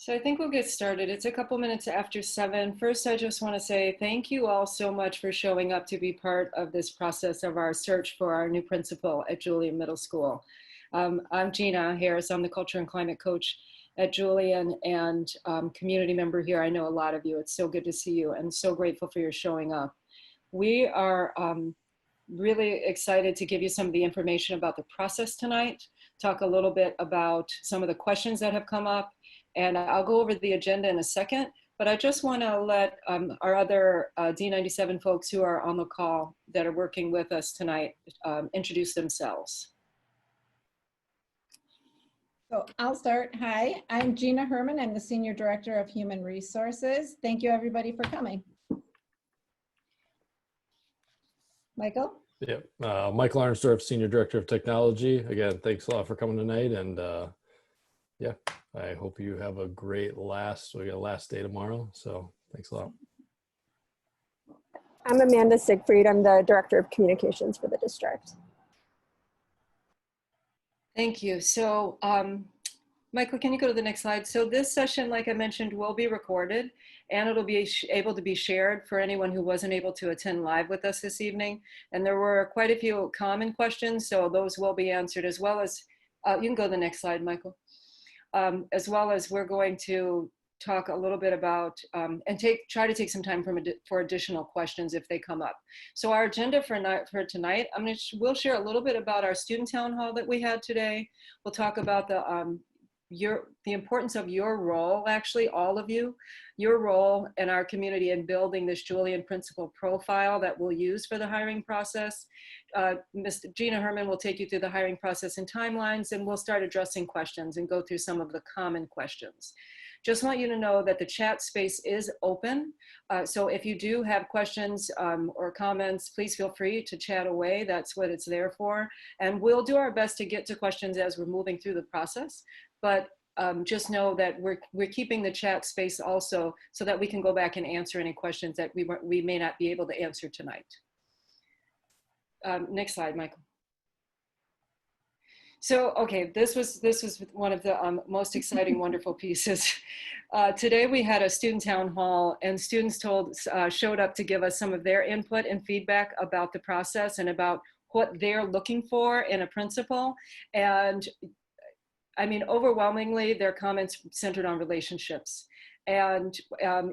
So I think we'll get started. It's a couple minutes after 7. First, I just want to say thank you all so much for showing up to be part of this process of our search for our new principal at Julian Middle School. I'm Gina Harris. I'm the Culture and Climate Coach at Julian and community member here. I know a lot of you. It's so good to see you and so grateful for your showing up. We are really excited to give you some of the information about the process tonight, talk a little bit about some of the questions that have come up, and I'll go over the agenda in a second, but I just want to let our other D97 folks who are on the call that are working with us tonight introduce themselves. So I'll start. Hi, I'm Gina Herman. I'm the Senior Director of Human Resources. Thank you everybody for coming. Michael? Yep. Michael Arnsdorf, Senior Director of Technology. Again, thanks a lot for coming tonight. And yeah, I hope you have a great we got a last day tomorrow. So thanks a lot. I'm Amanda Siegfried. I'm the Director of Communications for the district. Thank you. So Michael, can you go to the next slide? So this session, like I mentioned, will be recorded and it'll be able to be shared for anyone who wasn't able to attend live with us this evening. And there were quite a few common questions, so those will be answered, as well as, you can go to the next slide, Michael. As well as we're going to talk a little bit about and try to take some time for additional questions if they come up. So our agenda for tonight, we'll share a little bit about our student town hall that we had today. We'll talk about the importance of your role, actually all of you, your role in our community in building this Julian principal profile that we'll use for the hiring process. Ms. Gina Herman will take you through the hiring process and timelines, and we'll start addressing questions and go through some of the common questions. Just want you to know that the chat space is open. So if you do have questions or comments, please feel free to chat away. That's what it's there for. And we'll do our best to get to questions as we're moving through the process. But just know that we're keeping the chat space also so that we can go back and answer any questions that we may not be able to answer tonight. Next slide, Michael. So, okay, this was one of the most exciting, wonderful pieces. Today we had a student town hall, and students showed up to give us some of their input and feedback about the process and about what they're looking for in a principal. And I mean, overwhelmingly, their comments centered on relationships. And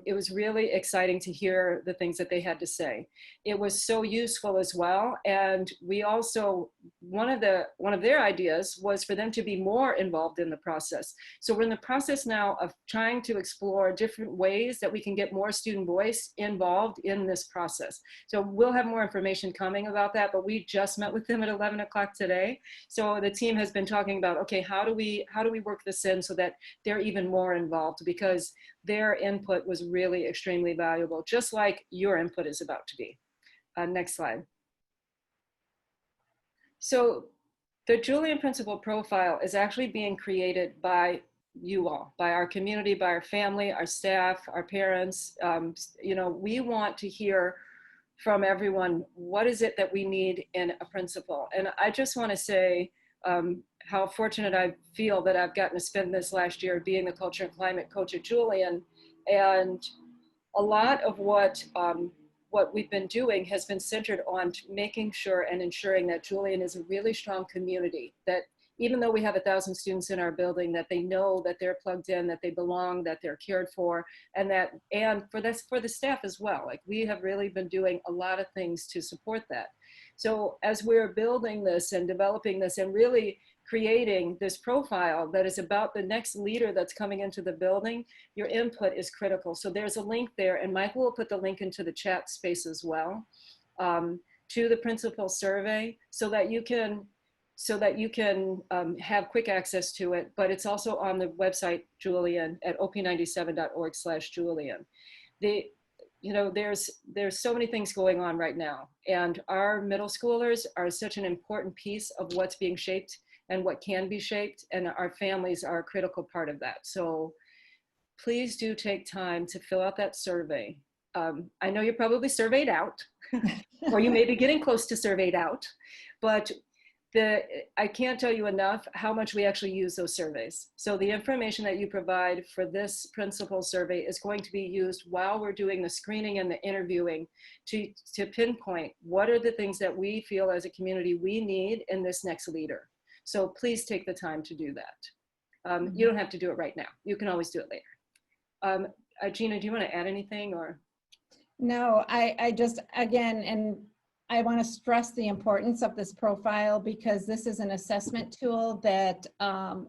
it was really exciting to hear the things that they had to say. It was so useful as well. And we also, one of their ideas was for them to be more involved in the process. So we're in the process now of trying to explore different ways that we can get more student voice involved in this process. So we'll have more information coming about that, but we just met with them at 11 o'clock today. So the team has been talking about, okay, how do we work this in so that they're even more involved, because their input was really extremely valuable, just like your input is about to be. Next slide. So the Julian Principal Profile is actually being created by you all, by our community, by our family, our staff, our parents. You know, we want to hear from everyone, what is it that we need in a principal? And I just want to say how fortunate I feel that I've gotten to spend this last year being the Culture and Climate Coach at Julian. And a lot of what we've been doing has been centered on making sure and ensuring that Julian is a really strong community, that even though we have 1,000 students in our building, that they know that they're plugged in, that they belong, that they're cared for, and for the staff as well. Like, we have really been doing a lot of things to support that. So as we're building this and developing this and really creating this profile that is about the next leader that's coming into the building, your input is critical. So there's a link there, and Michael will put the link into the chat space as well, to the principal survey, so that you can have quick access to it. But it's also on the website Julian at op97.org/Julian. You know, there's so many things going on right now, and our middle schoolers are such an important piece of what's being shaped and what can be shaped, and our families are a critical part of that. So please do take time to fill out that survey. I know you're probably surveyed out, or you may be getting close to surveyed out, but I can't tell you enough how much we actually use those surveys. So the information that you provide for this principal survey is going to be used while we're doing the screening and the interviewing to pinpoint what are the things that we feel as a community we need in this next leader. So please take the time to do that. You don't have to do it right now. You can always do it later. Gina, do you want to add anything or? No, I just, again, and I want to stress the importance of this profile because this is an assessment tool that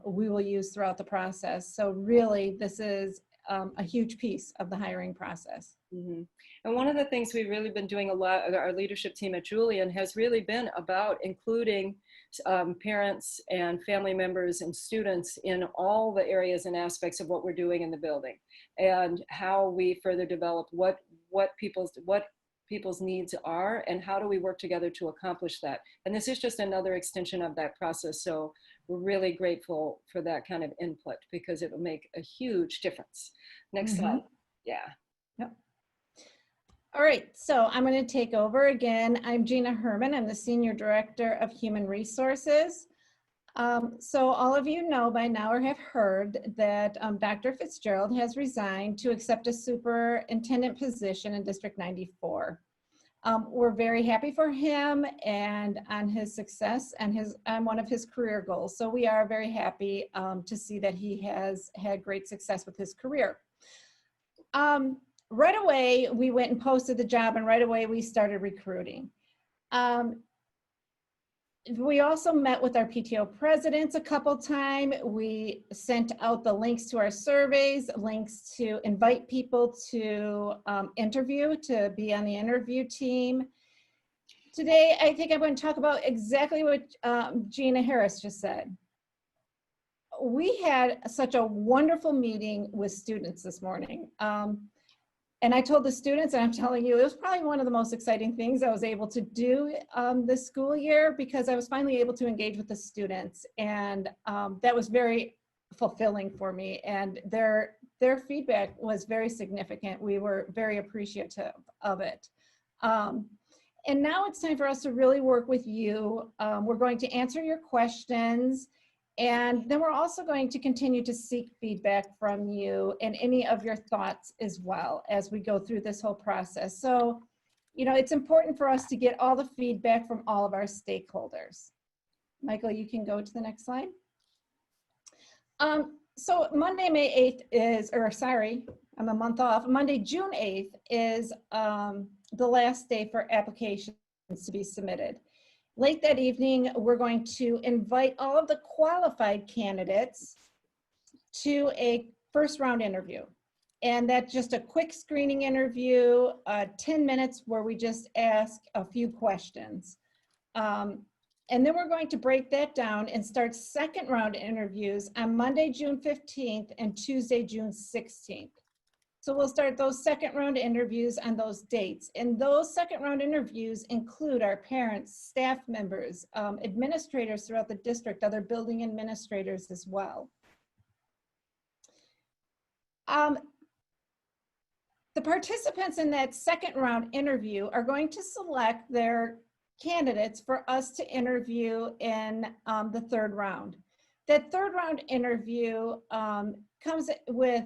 we will use throughout the process. So really, this is a huge piece of the hiring process. Mm-hmm. And one of the things we've really been doing a lot, our leadership team at Julian has really been about including parents and family members and students in all the areas and aspects of what we're doing in the building and how we further develop what people's needs are and how do we work together to accomplish that. And this is just another extension of that process. So we're really grateful for that kind of input because it will make a huge difference. Next slide. Yeah. Yep. All right, so I'm going to take over again. I'm Gina Herman. I'm the Senior Director of Human Resources. So all of you know by now or have heard that Dr. Fitzgerald has resigned to accept a superintendent position in District 94. We're very happy for him and on his success and one of his career goals. So we are very happy to see that he has had great success with his career. Right away, we went and posted the job and right away we started recruiting. We also met with our PTO presidents a couple times. We sent out the links to our surveys, links to invite people to interview, to be on the interview team. Today, I think I'm going to talk about exactly what Gina Harris just said. We had such a wonderful meeting with students this morning. And I told the students, and I'm telling you, it was probably one of the most exciting things I was able to do this school year because I was finally able to engage with the students. And that was very fulfilling for me. And their feedback was very significant. We were very appreciative of it. And now it's time for us to really work with you. We're going to answer your questions. And then we're also going to continue to seek feedback from you and any of your thoughts as well as we go through this whole process. So, you know, it's important for us to get all the feedback from all of our stakeholders. Michael, you can go to the next slide. So Monday, May 8th is, or sorry, I'm a month off. Monday, June 8th is the last day for applications to be submitted. Late that evening, we're going to invite all of the qualified candidates to a first round interview. And that's just a quick screening interview, 10 minutes where we just ask a few questions. And then we're going to break that down and start second round interviews on Monday, June 15th and Tuesday, June 16th. So we'll start those second round interviews on those dates. And those second round interviews include our parents, staff members, administrators throughout the district, other building administrators as well. The participants in that second round interview are going to select their candidates for us to interview in the third round. That third round interview comes with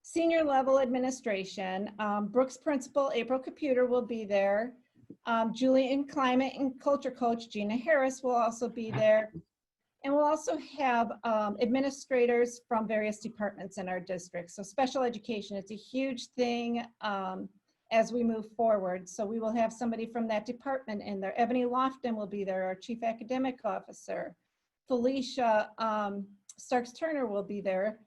senior level administration. Brooks principal, April Computer will be there. Julian climate and culture coach, Gina Harris will also be there. And we'll also have administrators from various departments in our district. So special education, it's a huge thing as we move forward. So we will have somebody from that department in there. Ebony Lofton will be there, our chief academic officer. Felicia Starks-Turner will be there,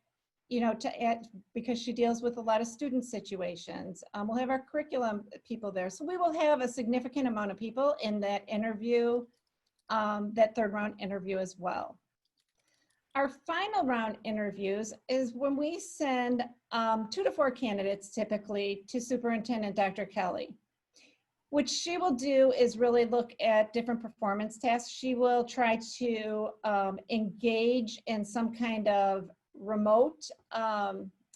you know, to add, because she deals with a lot of student situations. We'll have our curriculum people there. So we will have a significant amount of people in that interview, that third round interview as well. Our final round interviews is when we send 2 to 4 candidates typically to Superintendent Dr. Kelly. What she will do is really look at different performance tasks. She will try to engage in some kind of remote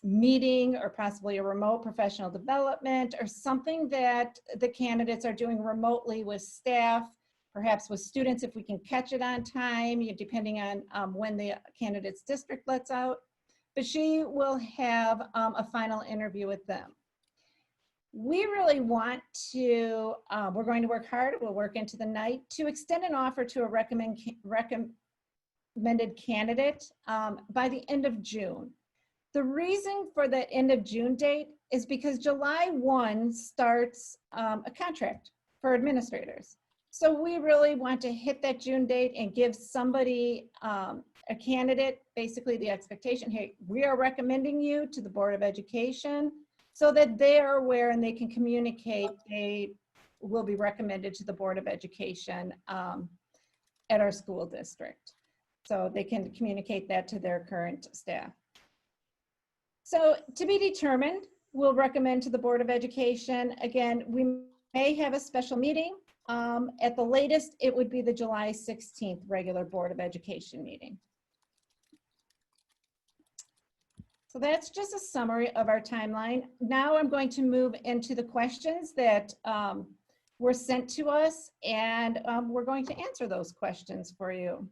meeting or possibly a remote professional development or something that the candidates are doing remotely with staff perhaps with students if we can catch it on time, depending on when the candidate's district lets out. But she will have a final interview with them. We really want to, we're going to work hard, we'll work into the night to extend an offer to a recommended candidate by the end of June. The reason for the end of June date is because July 1 starts a contract for administrators. So we really want to hit that June date and give somebody, a candidate, basically the expectation, hey, we are recommending you to the Board of Education, so that they are aware and they can communicate they will be recommended to the Board of Education at our school district. So they can communicate that to their current staff. So to be determined, we'll recommend to the Board of Education. Again, we may have a special meeting. At the latest, it would be the July 16th regular Board of Education meeting. So that's just a summary of our timeline. Now I'm going to move into the questions that were sent to us, and we're going to answer those questions for you.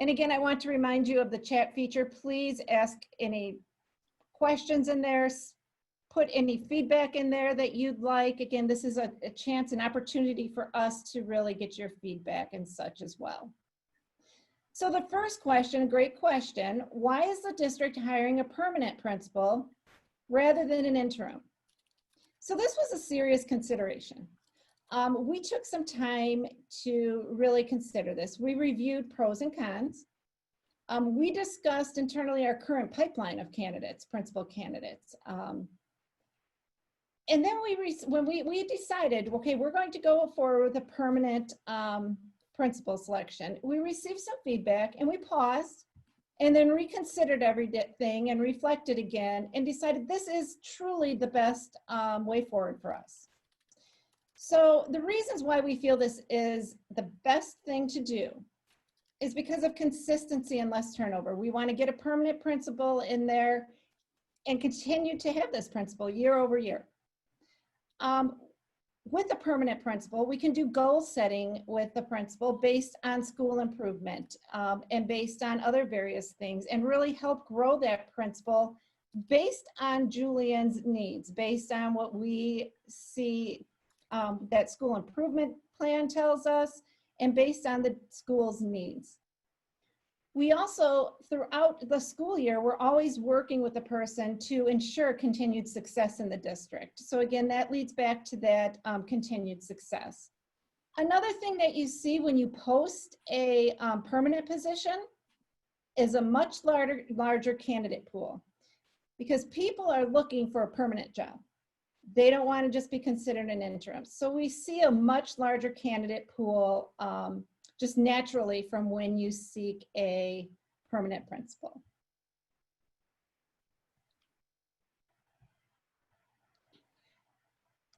And again, I want to remind you of the chat feature. Please ask any questions in there, put any feedback in there that you'd like. Again, this is a chance, an opportunity for us to really get your feedback and such as well. So the first question, a great question, why is the district hiring a permanent principal rather than an interim? So this was a serious consideration. We took some time to really consider this. We reviewed pros and cons. We discussed internally our current pipeline of candidates, principal candidates. And then when we decided, okay, we're going to go forward with a permanent principal selection, we received some feedback and we paused and then reconsidered everything and reflected again and decided this is truly the best way forward for us. So the reasons why we feel this is the best thing to do is because of consistency and less turnover. We want to get a permanent principal in there and continue to have this principal year over year. With a permanent principal, we can do goal setting with the principal based on school improvement and based on other various things, and really help grow that principal based on Julian's needs, based on what we see that school improvement plan tells us, and based on the school's needs. We also, throughout the school year, we're always working with the person to ensure continued success in the district. So again, that leads back to that continued success. Another thing that you see when you post a permanent position is a much larger candidate pool, because people are looking for a permanent job. They don't want to just be considered an interim. So we see a much larger candidate pool just naturally from when you seek a permanent principal.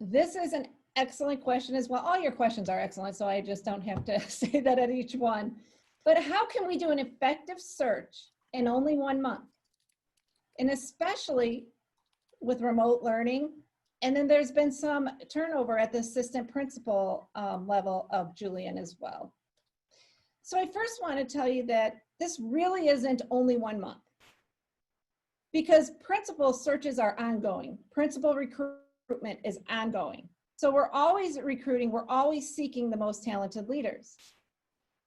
This is an excellent question as well. All your questions are excellent, so I just don't have to say that at each one. But how can we do an effective search in only 1 month? And especially with remote learning. And then there's been some turnover at the assistant principal level of Julian as well. So I first want to tell you that this really isn't only 1 month, because principal searches are ongoing. Principal recruitment is ongoing. So we're always recruiting, we're always seeking the most talented leaders.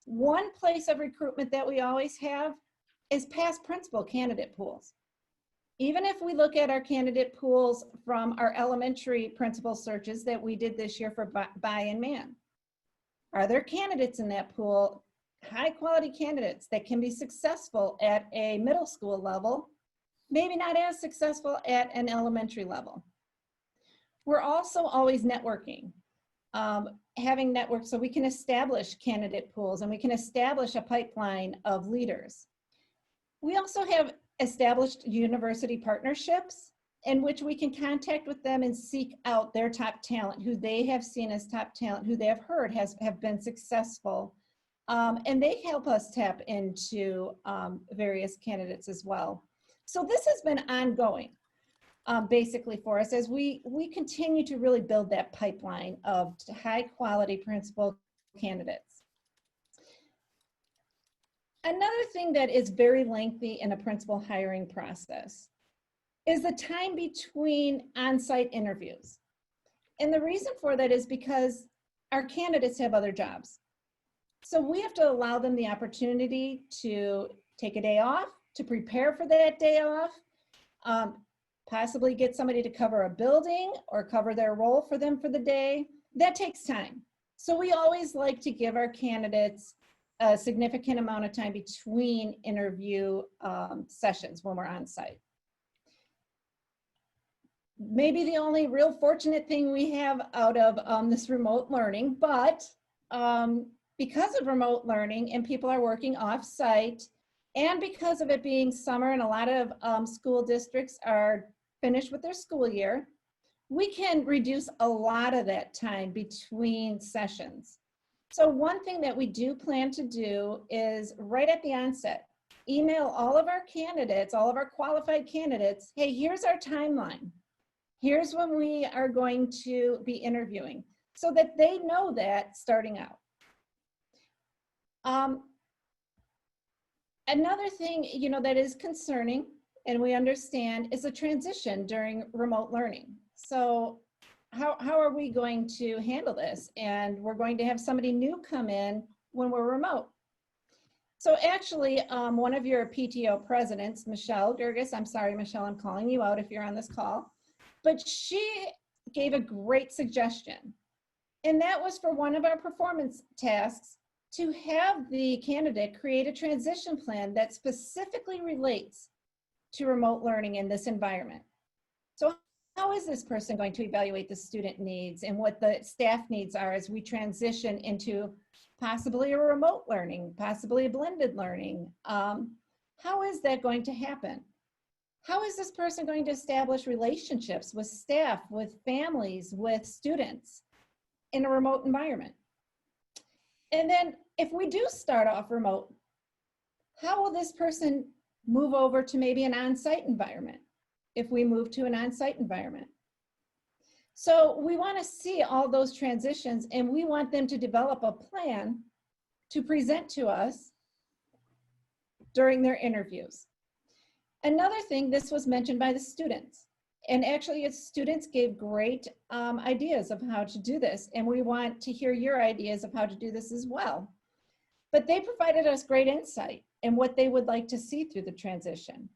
One place of recruitment that we always have is past principal candidate pools. Even if we look at our candidate pools from our elementary principal searches that we did this year for by and man, are there candidates in that pool, high quality candidates that can be successful at a middle school level, maybe not as successful at an elementary level? We're also always networking, having networks so we can establish candidate pools and we can establish a pipeline of leaders. We also have established university partnerships in which we can contact with them and seek out their top talent, who they have seen as top talent, who they have heard have been successful. And they help us tap into various candidates as well. So this has been ongoing. basically for us as we continue to really build that pipeline of high quality principal candidates. Another thing that is very lengthy in a principal hiring process is the time between on-site interviews. And the reason for that is because our candidates have other jobs. So we have to allow them the opportunity to take a day off, to prepare for that day off, possibly get somebody to cover a building or cover their role for them for the day. That takes time. So we always like to give our candidates a significant amount of time between interview sessions when we're on site. Maybe the only real fortunate thing we have out of this remote learning, but because of remote learning and people are working off-site, and because of it being summer and a lot of school districts are finished with their school year, we can reduce a lot of that time between sessions. So one thing that we do plan to do is right at the onset, email all of our candidates, all of our qualified candidates, hey, here's our timeline. Here's when we are going to be interviewing, so that they know that starting out. Another thing, that is concerning, and we understand, is a transition during remote learning. So how are we going to handle this? And we're going to have somebody new come in when we're remote. So actually, one of your PTO presidents, Michelle Gerges, I'm sorry, Michelle, I'm calling you out if you're on this call, but she gave a great suggestion. And that was for one of our performance tasks to have the candidate create a transition plan that specifically relates to remote learning in this environment. So how is this person going to evaluate the student needs and what the staff needs are as we transition into possibly a remote learning, possibly a blended learning? How is that going to happen? How is this person going to establish relationships with staff, with families, with students in a remote environment? And then if we do start off remote, how will this person move over to maybe an on-site environment if we move to an on-site environment? So we want to see all those transitions, and we want them to develop a plan to present to us during their interviews. Another thing, this was mentioned by the students, and actually students gave great ideas of how to do this, and we want to hear your ideas of how to do this as well. But they provided us great insight in what they would like to see through the transition.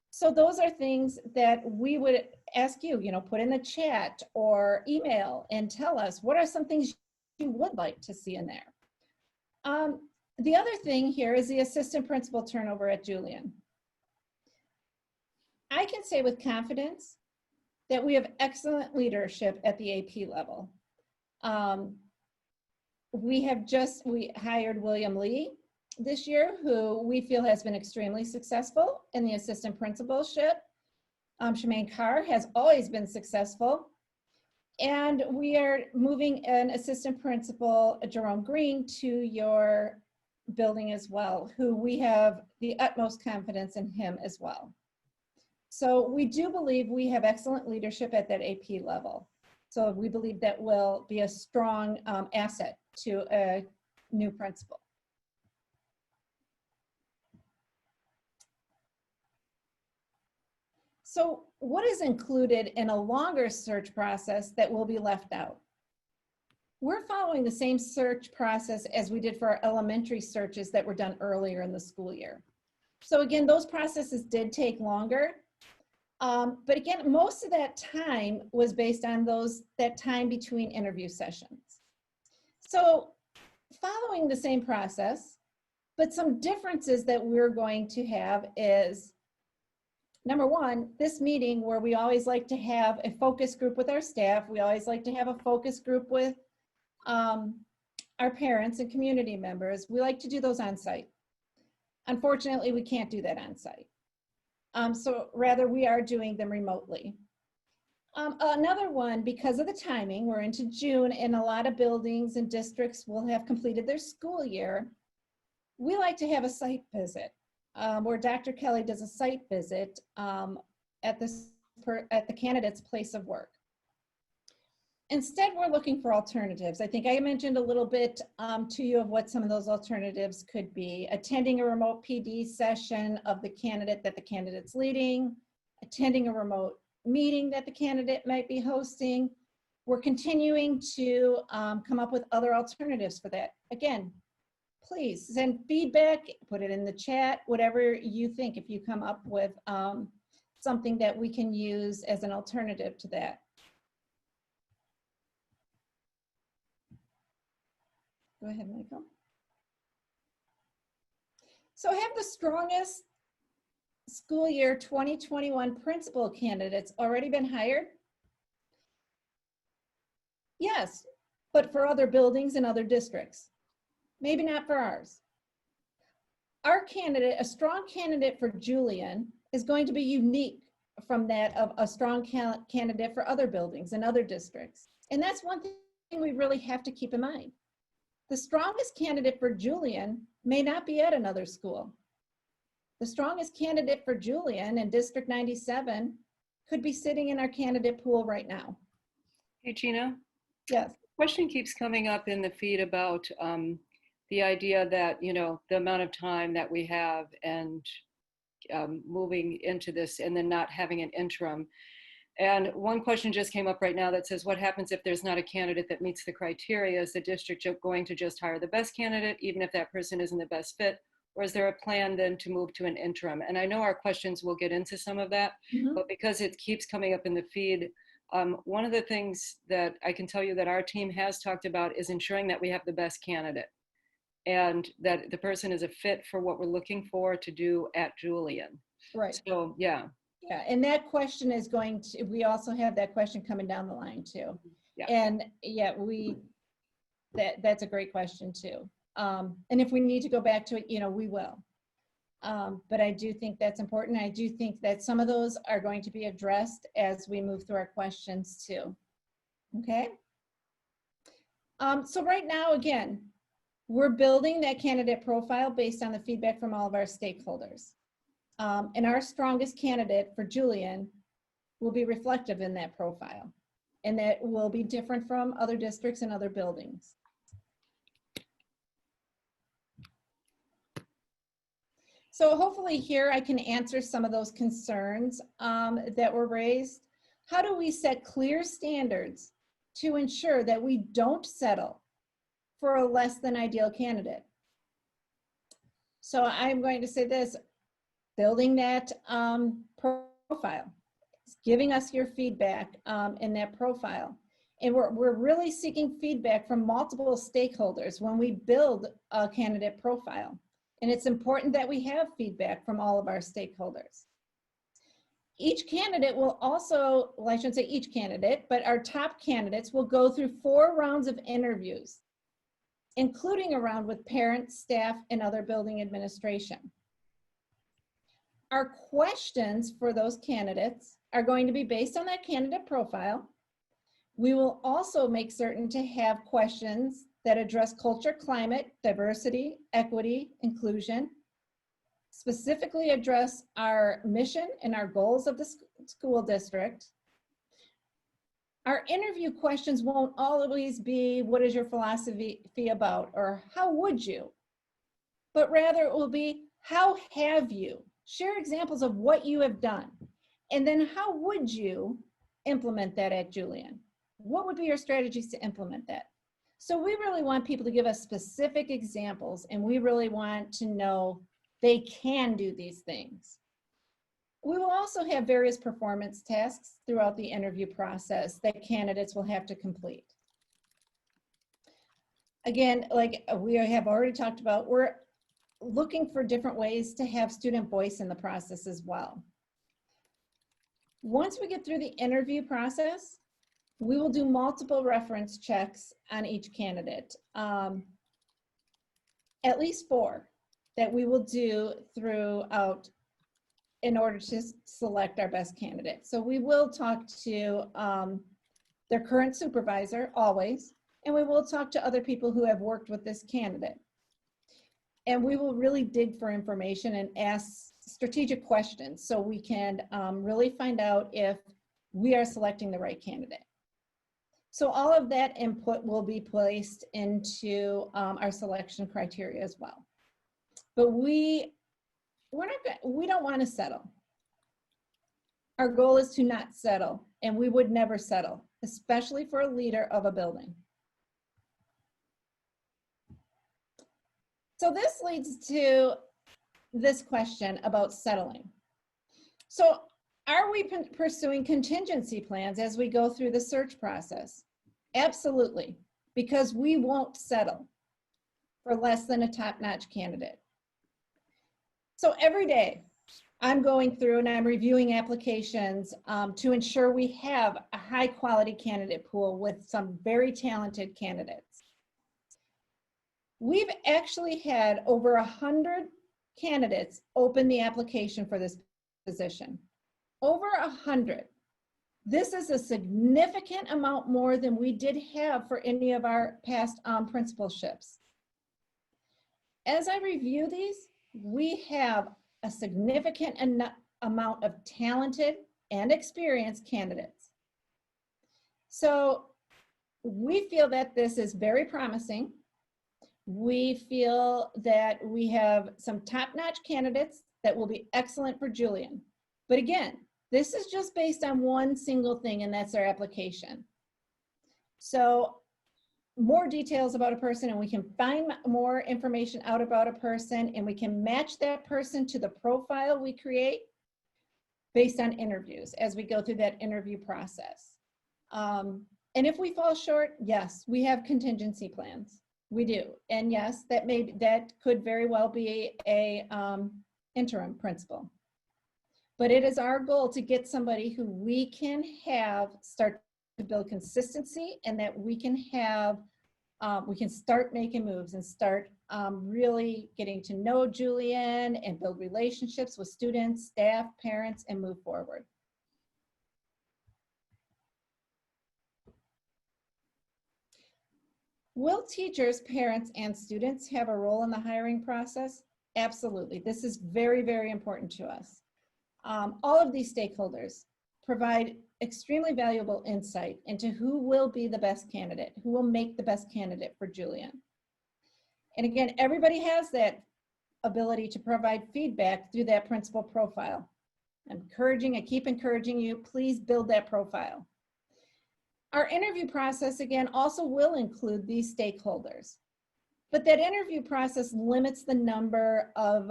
So those are things that we would ask you, put in the chat or email and tell us what are some things you would like to see in there. The other thing here is the assistant principal turnover at Julian. I can say with confidence that we have excellent leadership at the AP level. We hired William Lee this year, who we feel has been extremely successful in the assistant principalship. Shemaine Carr has always been successful. And we are moving an assistant principal, Jerome Green, to your building as well, who we have the utmost confidence in him as well. So we do believe we have excellent leadership at that AP level. So we believe that will be a strong asset to a new principal. So what is included in a longer search process that will be left out? We're following the same search process as we did for our elementary searches that were done earlier in the school year. So again, those processes did take longer. But again, most of that time was based on that time between interview sessions. So following the same process, but some differences that we're going to have is, number one, this meeting where we always like to have a focus group with our staff, we always like to have a focus group with our parents and community members, we like to do those on site. Unfortunately, we can't do that on site. So rather we are doing them remotely. Another one, because of the timing, we're into June and a lot of buildings and districts will have completed their school year. We like to have a site visit where Dr. Kelly does a site visit at this at the candidate's place of work. Instead, we're looking for alternatives. I think I mentioned a little bit to you of what some of those alternatives could be. Attending a remote PD session of the candidate that the candidate's leading, attending a remote meeting that the candidate might be hosting. We're continuing to come up with other alternatives for that. Again, please send feedback, put it in the chat, whatever you think, if you come up with something that we can use as an alternative to that. Go ahead, Michael. So have the strongest school year 2021 principal candidates already been hired? Yes, but for other buildings and other districts. Maybe not for ours. Our candidate, a strong candidate for Julian, is going to be unique from that of a strong candidate for other buildings and other districts. And that's one thing we really have to keep in mind. The strongest candidate for Julian may not be at another school. The strongest candidate for Julian in District 97 could be sitting in our candidate pool right now. Hey, Gina. Yes. Question keeps coming up in the feed about the idea that, you know, the amount of time that we have and moving into this and then not having an interim. And one question just came up right now that says, what happens if there's not a candidate that meets the criteria? Is the district going to just hire the best candidate, even if that person isn't the best fit? Or is there a plan then to move to an interim? And I know our questions will get into some of that, but because it keeps coming up in the feed, one of the things that I can tell you that our team has talked about is ensuring that we have the best candidate and that the person is a fit for what we're looking for to do at Julian. Right. So, yeah. Yeah, and that question is going to, we also have that question coming down the line too. Yeah. And yeah, that's a great question too. And if we need to go back to it, you know, we will. But I do think that's important. I do think that some of those are going to be addressed as we move through our questions too. Okay. So right now, again, we're building that candidate profile based on the feedback from all of our stakeholders. And our strongest candidate for Julian will be reflective in that profile. And that will be different from other districts and other buildings. So hopefully here I can answer some of those concerns that were raised. How do we set clear standards to ensure that we don't settle for a less than ideal candidate? So I'm going to say this, building that profile, giving us your feedback in that profile. And we're really seeking feedback from multiple stakeholders when we build a candidate profile. And it's important that we have feedback from all of our stakeholders. Each candidate will also, well, I shouldn't say each candidate, but our top candidates will go through 4 rounds of interviews, including a round with parents, staff, and other building administration. Our questions for those candidates are going to be based on that candidate profile. We will also make certain to have questions that address culture, climate, diversity, equity, inclusion, specifically address our mission and our goals of the school district. Our interview questions won't always be, what is your philosophy about, or how would you? But rather it will be, how have you? Share examples of what you have done. And then how would you implement that at Julian? What would be your strategies to implement that? So we really want people to give us specific examples, and we really want to know they can do these things. We will also have various performance tasks throughout the interview process that candidates will have to complete. Again, like we have already talked about, we're looking for different ways to have student voice in the process as well. Once we get through the interview process, we will do multiple reference checks on each candidate, at least 4 that we will do throughout in order to select our best candidate. So we will talk to their current supervisor always, and we will talk to other people who have worked with this candidate. And we will really dig for information and ask strategic questions so we can really find out if we are selecting the right candidate. So all of that input will be placed into our selection criteria as well. But we don't want to settle. Our goal is to not settle, and we would never settle, especially for a leader of a building. So this leads to this question about settling. So are we pursuing contingency plans as we go through the search process? Absolutely, because we won't settle for less than a top-notch candidate. So every day I'm going through and I'm reviewing applications to ensure we have a high-quality candidate pool with some very talented candidates. We've actually had over 100 candidates open the application for this position. Over 100. This is a significant amount more than we did have for any of our past principalships. As I review these, we have a significant amount of talented and experienced candidates. So we feel that this is very promising. We feel that we have some top-notch candidates that will be excellent for Julian. But again, this is just based on one single thing, and that's our application. So more details about a person, and we can find more information out about a person, and we can match that person to the profile we create based on interviews as we go through that interview process. And if we fall short, yes, we have contingency plans. We do. And yes, that could very well be a interim principal. But it is our goal to get somebody who we can have start to build consistency, and that we can have, we can start making moves and start really getting to know Julian and build relationships with students, staff, parents, and move forward. Will teachers, parents, and students have a role in the hiring process? Absolutely. This is very, very important to us. All of these stakeholders provide extremely valuable insight into who will be the best candidate, who will make the best candidate for Julian. And again, everybody has that ability to provide feedback through that principal profile. I keep encouraging you, please build that profile. Our interview process, again, also will include these stakeholders. But that interview process limits the number of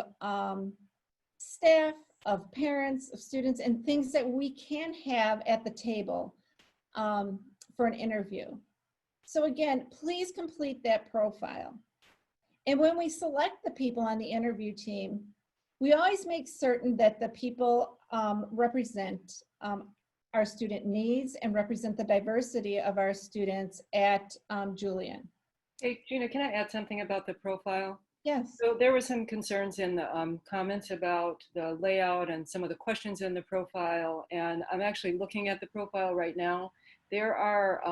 staff, of parents, of students, and things that we can have at the table for an interview. So again, please complete that profile. And when we select the people on the interview team, we always make certain that the people represent our student needs and represent the diversity of our students at Julian. Hey, Gina, can I add something about the profile? Yes. So there were some concerns in the comments about the layout and some of the questions in the profile, and I'm actually looking at the profile right now. There are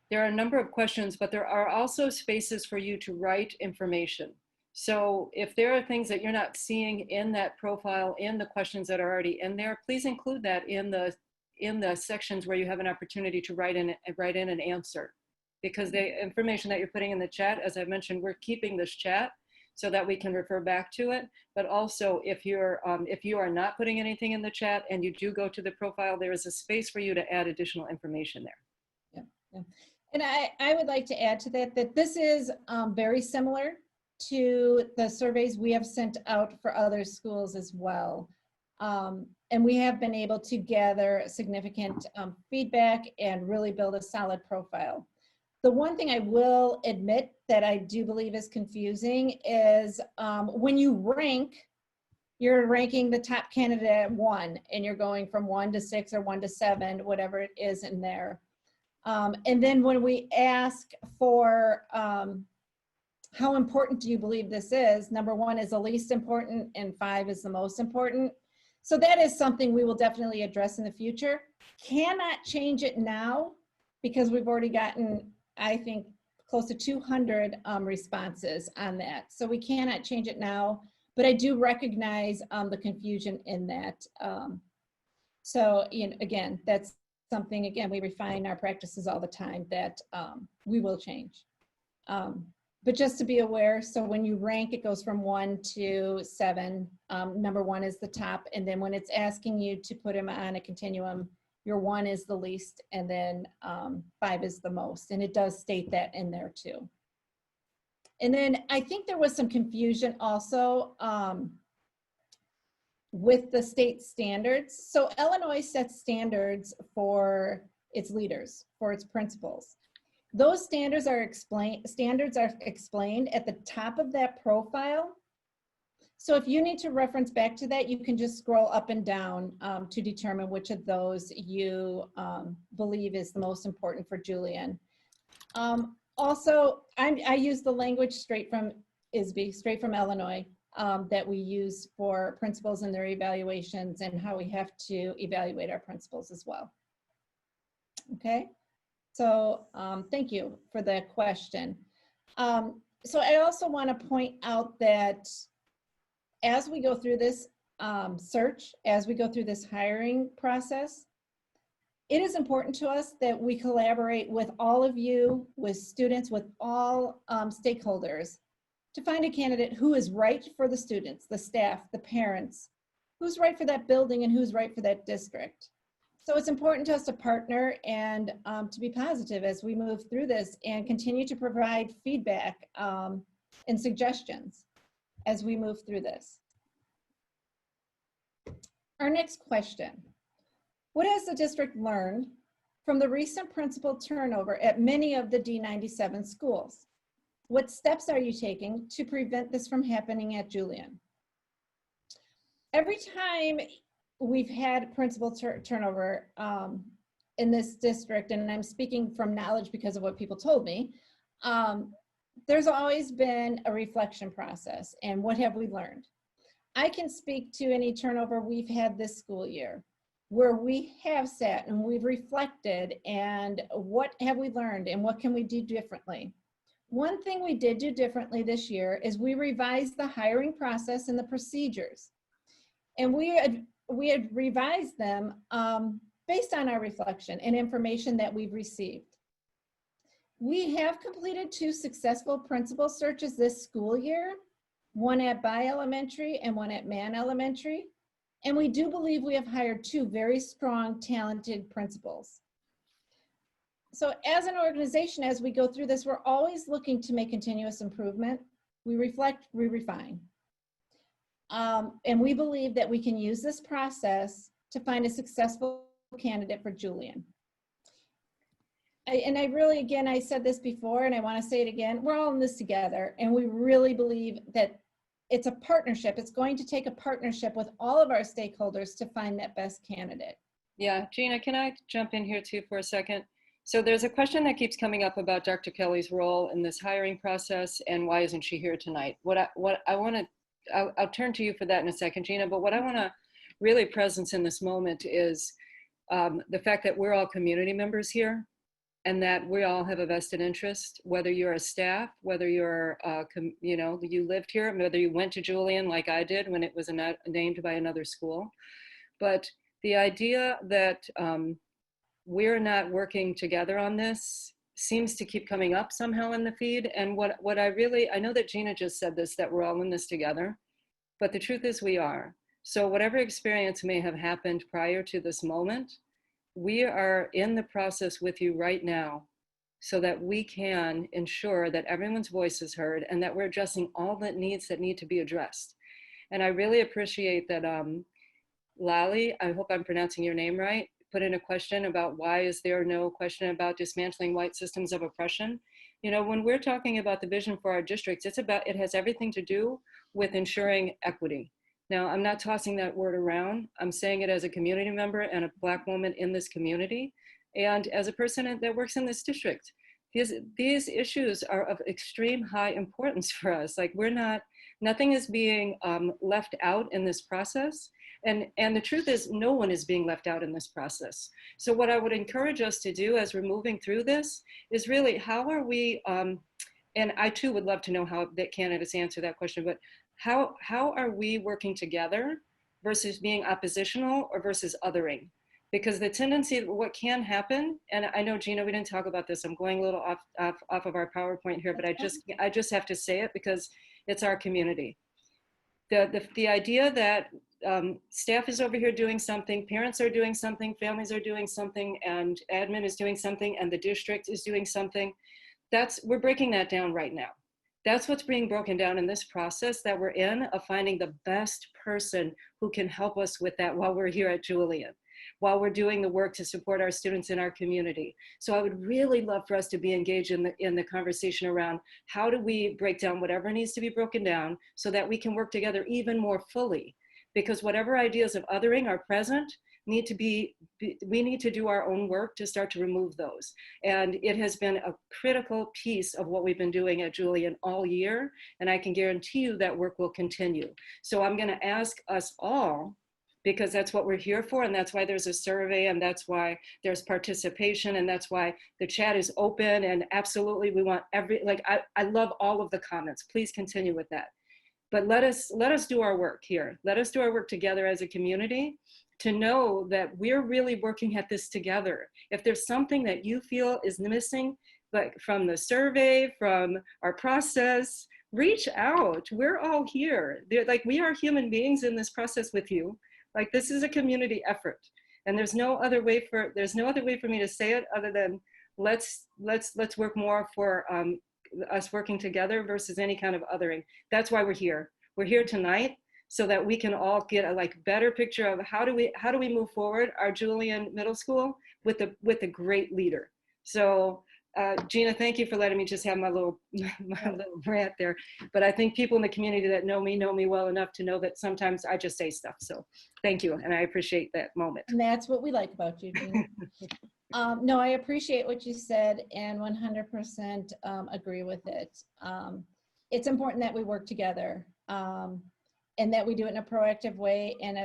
a number of questions, but there are also spaces for you to write information. So if there are things that you're not seeing in that profile, in the questions that are already in there, please include that in the sections where you have an opportunity to write in an answer. Because the information that you're putting in the chat, as I mentioned, we're keeping this chat so that we can refer back to it. But also, if you are not putting anything in the chat and you do go to the profile, there is a space for you to add additional information there. Yeah. And I would like to add to that this is very similar to the surveys we have sent out for other schools as well. And we have been able to gather significant feedback and really build a solid profile. The one thing I will admit that I do believe is confusing is when you rank, you're ranking the top candidate at 1, and you're going from 1 to 6 or 1 to 7, whatever it is in there. And then when we ask for how important do you believe this is, number 1 is the least important and 5 is the most important. So that is something we will definitely address in the future. Cannot change it now because we've already gotten, I think, close to 200 responses on that. So we cannot change it now, but I do recognize the confusion in that. So again, that's something, again, we refine our practices all the time that we will change. But just to be aware, so when you rank, it goes from 1 to 7. Number 1 is the top, and then when it's asking you to put them on a continuum, your 1 is the least, and then 5 is the most, and it does state that in there too. And then I think there was some confusion also with the state standards. So Illinois sets standards for its leaders, for its principals. Those standards are explained at the top of that profile. So if you need to reference back to that, you can just scroll up and down to determine which of those you believe is the most important for Julian. Also, I use the language straight from ISB, straight from Illinois, that we use for principals and their evaluations and how we have to evaluate our principals as well. Okay, so thank you for the question. So I also want to point out that as we go through this search, as we go through this hiring process, it is important to us that we collaborate with all of you, with students, with all stakeholders to find a candidate who is right for the students, the staff, the parents, who's right for that building and who's right for that district. So it's important to us to partner and to be positive as we move through this and continue to provide feedback and suggestions as we move through this. Our next question. What has the district learned from the recent principal turnover at many of the D97 schools? What steps are you taking to prevent this from happening at Julian? Every time we've had principal turnover in this district, and I'm speaking from knowledge because of what people told me, there's always been a reflection process and what have we learned? I can speak to any turnover we've had this school year where we have sat and we've reflected and what have we learned and what can we do differently? One thing we did do differently this year is we revised the hiring process and the procedures. And we had revised them based on our reflection and information that we've received. We have completed 2 successful principal searches this school year, one at By Elementary and one at Mann Elementary. And we do believe we have hired 2 very strong, talented principals. So as an organization, as we go through this, we're always looking to make continuous improvement. We reflect, we refine. And we believe that we can use this process to find a successful candidate for Julian. And I really, again, I said this before and I want to say it again, we're all in this together and we really believe that it's a partnership. It's going to take a partnership with all of our stakeholders to find that best candidate. Yeah, Gina, can I jump in here too for a second? So there's a question that keeps coming up about Dr. Kelly's role in this hiring process and why isn't she here tonight? I'll turn to you for that in a second, Gina, but what I want to really presence in this moment is the fact that we're all community members here and that we all have a vested interest, whether you're a staff, whether you're, you lived here, whether you went to Julian like I did when it was named by another school. But the idea that we're not working together on this seems to keep coming up somehow in the feed. And what I know that Gina just said this, that we're all in this together, but the truth is we are. So whatever experience may have happened prior to this moment, we are in the process with you right now so that we can ensure that everyone's voice is heard and that we're addressing all the needs that need to be addressed. And I really appreciate that Lally, I hope I'm pronouncing your name right, put in a question about why is there no question about dismantling white systems of oppression. You know, when we're talking about the vision for our districts, it has everything to do with ensuring equity. Now, I'm not tossing that word around. I'm saying it as a community member and a Black woman in this community. And as a person that works in this district, these issues are of extreme high importance for us. Like nothing is being left out in this process. And the truth is no one is being left out in this process. So what I would encourage us to do as we're moving through this is really how are we, and I too would love to know how the candidates answer that question, but how are we working together versus being oppositional or versus othering? Because the tendency, what can happen, and I know, Gina, we didn't talk about this. I'm going a little off of our PowerPoint here, but I just have to say it because it's our community. The idea that staff is over here doing something, parents are doing something, families are doing something, and admin is doing something, and the district is doing something, we're breaking that down right now. That's what's being broken down in this process that we're in, of finding the best person who can help us with that while we're here at Julian, while we're doing the work to support our students in our community. So I would really love for us to be engaged in the conversation around how do we break down whatever needs to be broken down so that we can work together even more fully. Because whatever ideas of othering are present, we need to do our own work to start to remove those. And it has been a critical piece of what we've been doing at Julian all year. And I can guarantee you that work will continue. So I'm gonna ask us all, because that's what we're here for, and that's why there's a survey, and that's why there's participation, and that's why the chat is open, and absolutely we want I love all of the comments. Please continue with that. But let us do our work here. Let us do our work together as a community to know that we're really working at this together. If there's something that you feel is missing, like from the survey, from our process, reach out. We're all here. We are human beings in this process with you. Like, this is a community effort, and there's no other way for me to say it other than let's work more for us working together versus any kind of othering. That's why we're here. We're here tonight so that we can all get a better picture of how do we move forward our Julian Middle School with a great leader. So Gina, thank you for letting me just have my little rant there. But I think people in the community that know me well enough to know that sometimes I just say stuff. So thank you, and I appreciate that moment. And that's what we like about you, Gina. No, I appreciate what you said and 100% agree with it. It's important that we work together and that we do it in a proactive way, in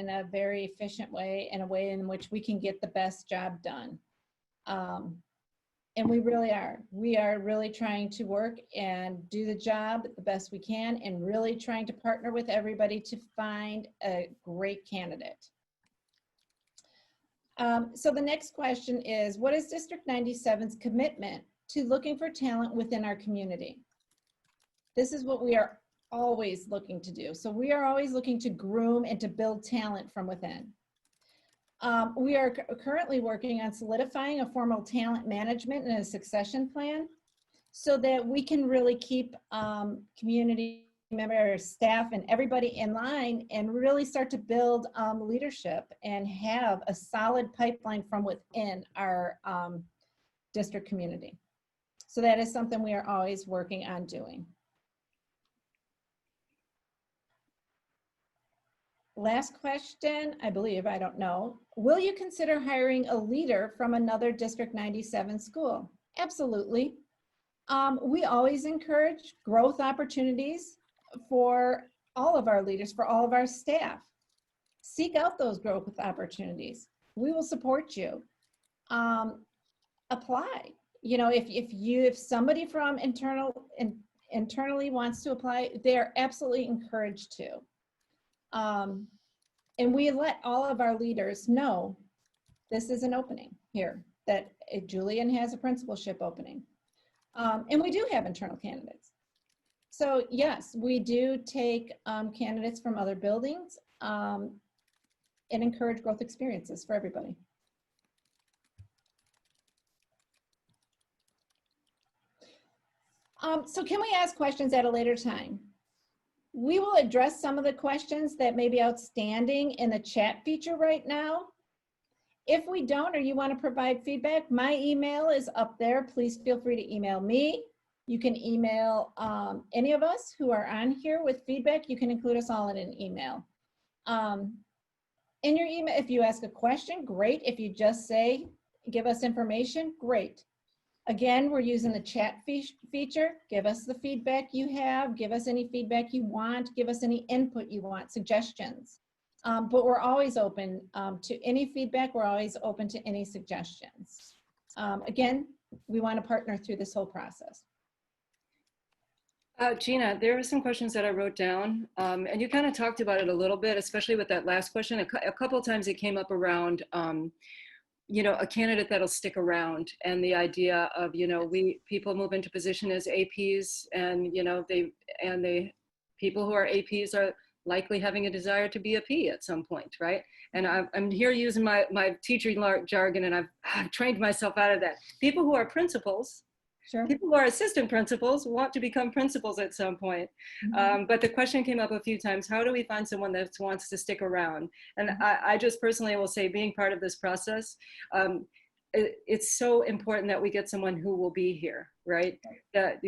a very efficient way, in a way in which we can get the best job done. And we really are. We are really trying to work and do the job the best we can, and really trying to partner with everybody to find a great candidate. So the next question is, what is District 97's commitment to looking for talent within our community? This is what we are always looking to do. So we are always looking to groom and to build talent from within. We are currently working on solidifying a formal talent management and a succession plan so that we can really keep community members, staff, and everybody in line and really start to build leadership and have a solid pipeline from within our district community. So that is something we are always working on doing. Last question, I believe, I don't know. Will you consider hiring a leader from another District 97 school? Absolutely. We always encourage growth opportunities for all of our leaders, for all of our staff. Seek out those growth opportunities. We will support you. Apply. You know, if somebody from internally wants to apply, they are absolutely encouraged to. And we let all of our leaders know this is an opening here, that Julian has a principalship opening. And we do have internal candidates. So yes, we do take candidates from other buildings and encourage growth experiences for everybody. So can we ask questions at a later time? We will address some of the questions that may be outstanding in the chat feature right now. If we don't, or you want to provide feedback, my email is up there. Please feel free to email me. You can email any of us who are on here with feedback. You can include us all in an email. In your email, if you ask a question, great. If you just say, give us information, great. Again, we're using the chat feature. Give us the feedback you have. Give us any feedback you want. Give us any input you want, suggestions. But we're always open to any feedback. We're always open to any suggestions. Again, we want to partner through this whole process. Gina, there were some questions that I wrote down, and you kind of talked about it a little bit, especially with that last question. A couple of times it came up around, a candidate that'll stick around, and the idea of, people move into position as APs, and they people who are APs are likely having a desire to be a P at some point, right? And I'm here using my teaching jargon, and I've trained myself out of that. People who are principals. Sure. People who are assistant principals want to become principals at some point. But the question came up a few times, how do we find someone that wants to stick around? And I just personally will say, being part of this process, it's so important that we get someone who will be here, right? That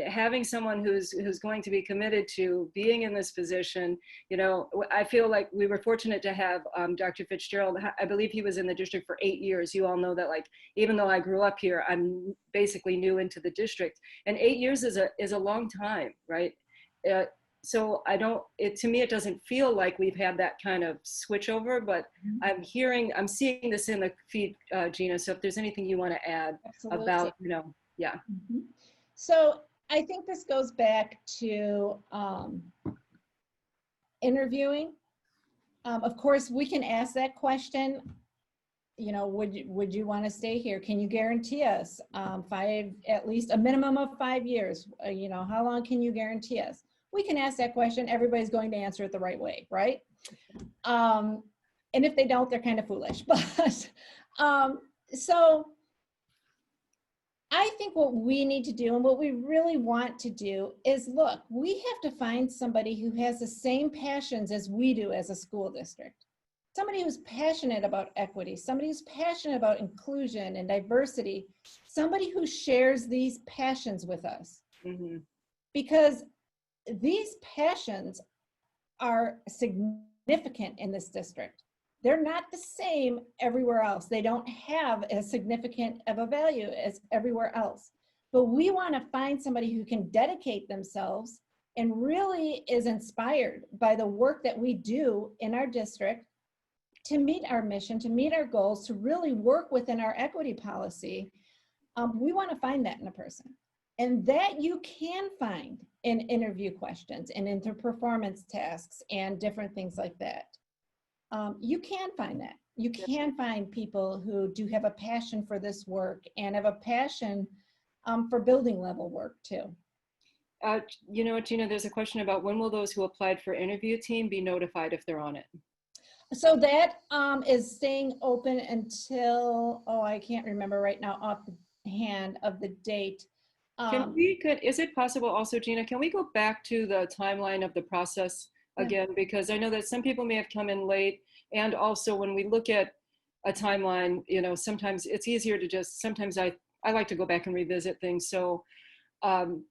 having someone who's going to be committed to being in this position. I feel like we were fortunate to have Dr. Fitzgerald. I believe he was in the district for 8 years. You all know that, like, even though I grew up here, I'm basically new into the district, and 8 years is a long time, right? So to me, it doesn't feel like we've had that kind of switch over, but I'm seeing this in the feed, Gina. So if there's anything you want to add about, yeah. So I think this goes back to interviewing. Of course, we can ask that question. Would you want to stay here? Can you guarantee us at least a minimum of 5 years? How long can you guarantee us? We can ask that question. Everybody's going to answer it the right way, right? And if they don't, they're kind of foolish. But so I think what we need to do, and what we really want to do, is look, we have to find somebody who has the same passions as we do as a school district. Somebody who's passionate about equity, somebody who's passionate about inclusion and diversity, somebody who shares these passions with us. Mm-hmm. Because these passions are significant in this district. They're not the same everywhere else. They don't have as significant of a value as everywhere else. But we want to find somebody who can dedicate themselves and really is inspired by the work that we do in our district to meet our mission, to meet our goals, to really work within our equity policy. We want to find that in a person. And that you can find in interview questions and interperformance tasks and different things like that. You can find that. You can find people who do have a passion for this work and have a passion for building level work too. Gina, there's a question about when will those who applied for interview team be notified if they're on it? So that is staying open until, I can't remember right now off the hand of the date. Is it possible also, Gina, can we go back to the timeline of the process again? Because I know that some people may have come in late, and also when we look at a timeline, sometimes it's easier to sometimes I like to go back and revisit things. So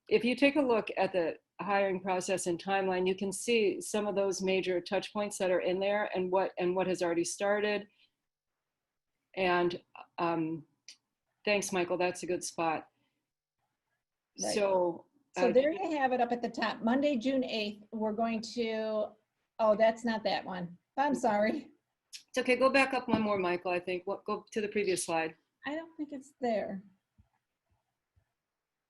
if you take a look at the hiring process and timeline, you can see some of those major touch points that are in there and what has already started. And thanks, Michael, that's a good spot. Right. So there you have it up at the top. Monday, June 8th, we're going to, that's not that one. I'm sorry. It's okay, go back up one more, Michael, I think. Go to the previous slide. I don't think it's there.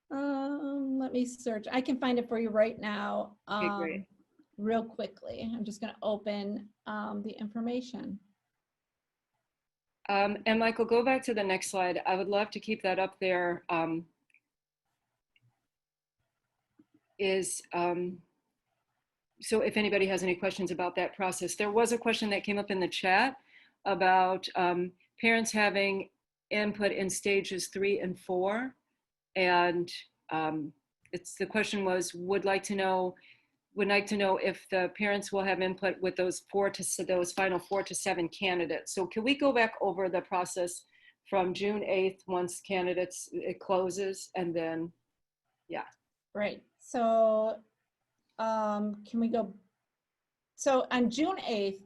Let me search. I can find it for you right now. Okay, great. Real quickly. I'm just going to open the information. And Michael, go back to the next slide. I would love to keep that up there. So if anybody has any questions about that process. There was a question that came up in the chat about parents having input in stages 3 and 4. And the question was, would like to know if the parents will have input with those final 4 to 7 candidates. So can we go back over the process from June 8th once it closes, and then, yeah. Right. So can we go? So on June 8th,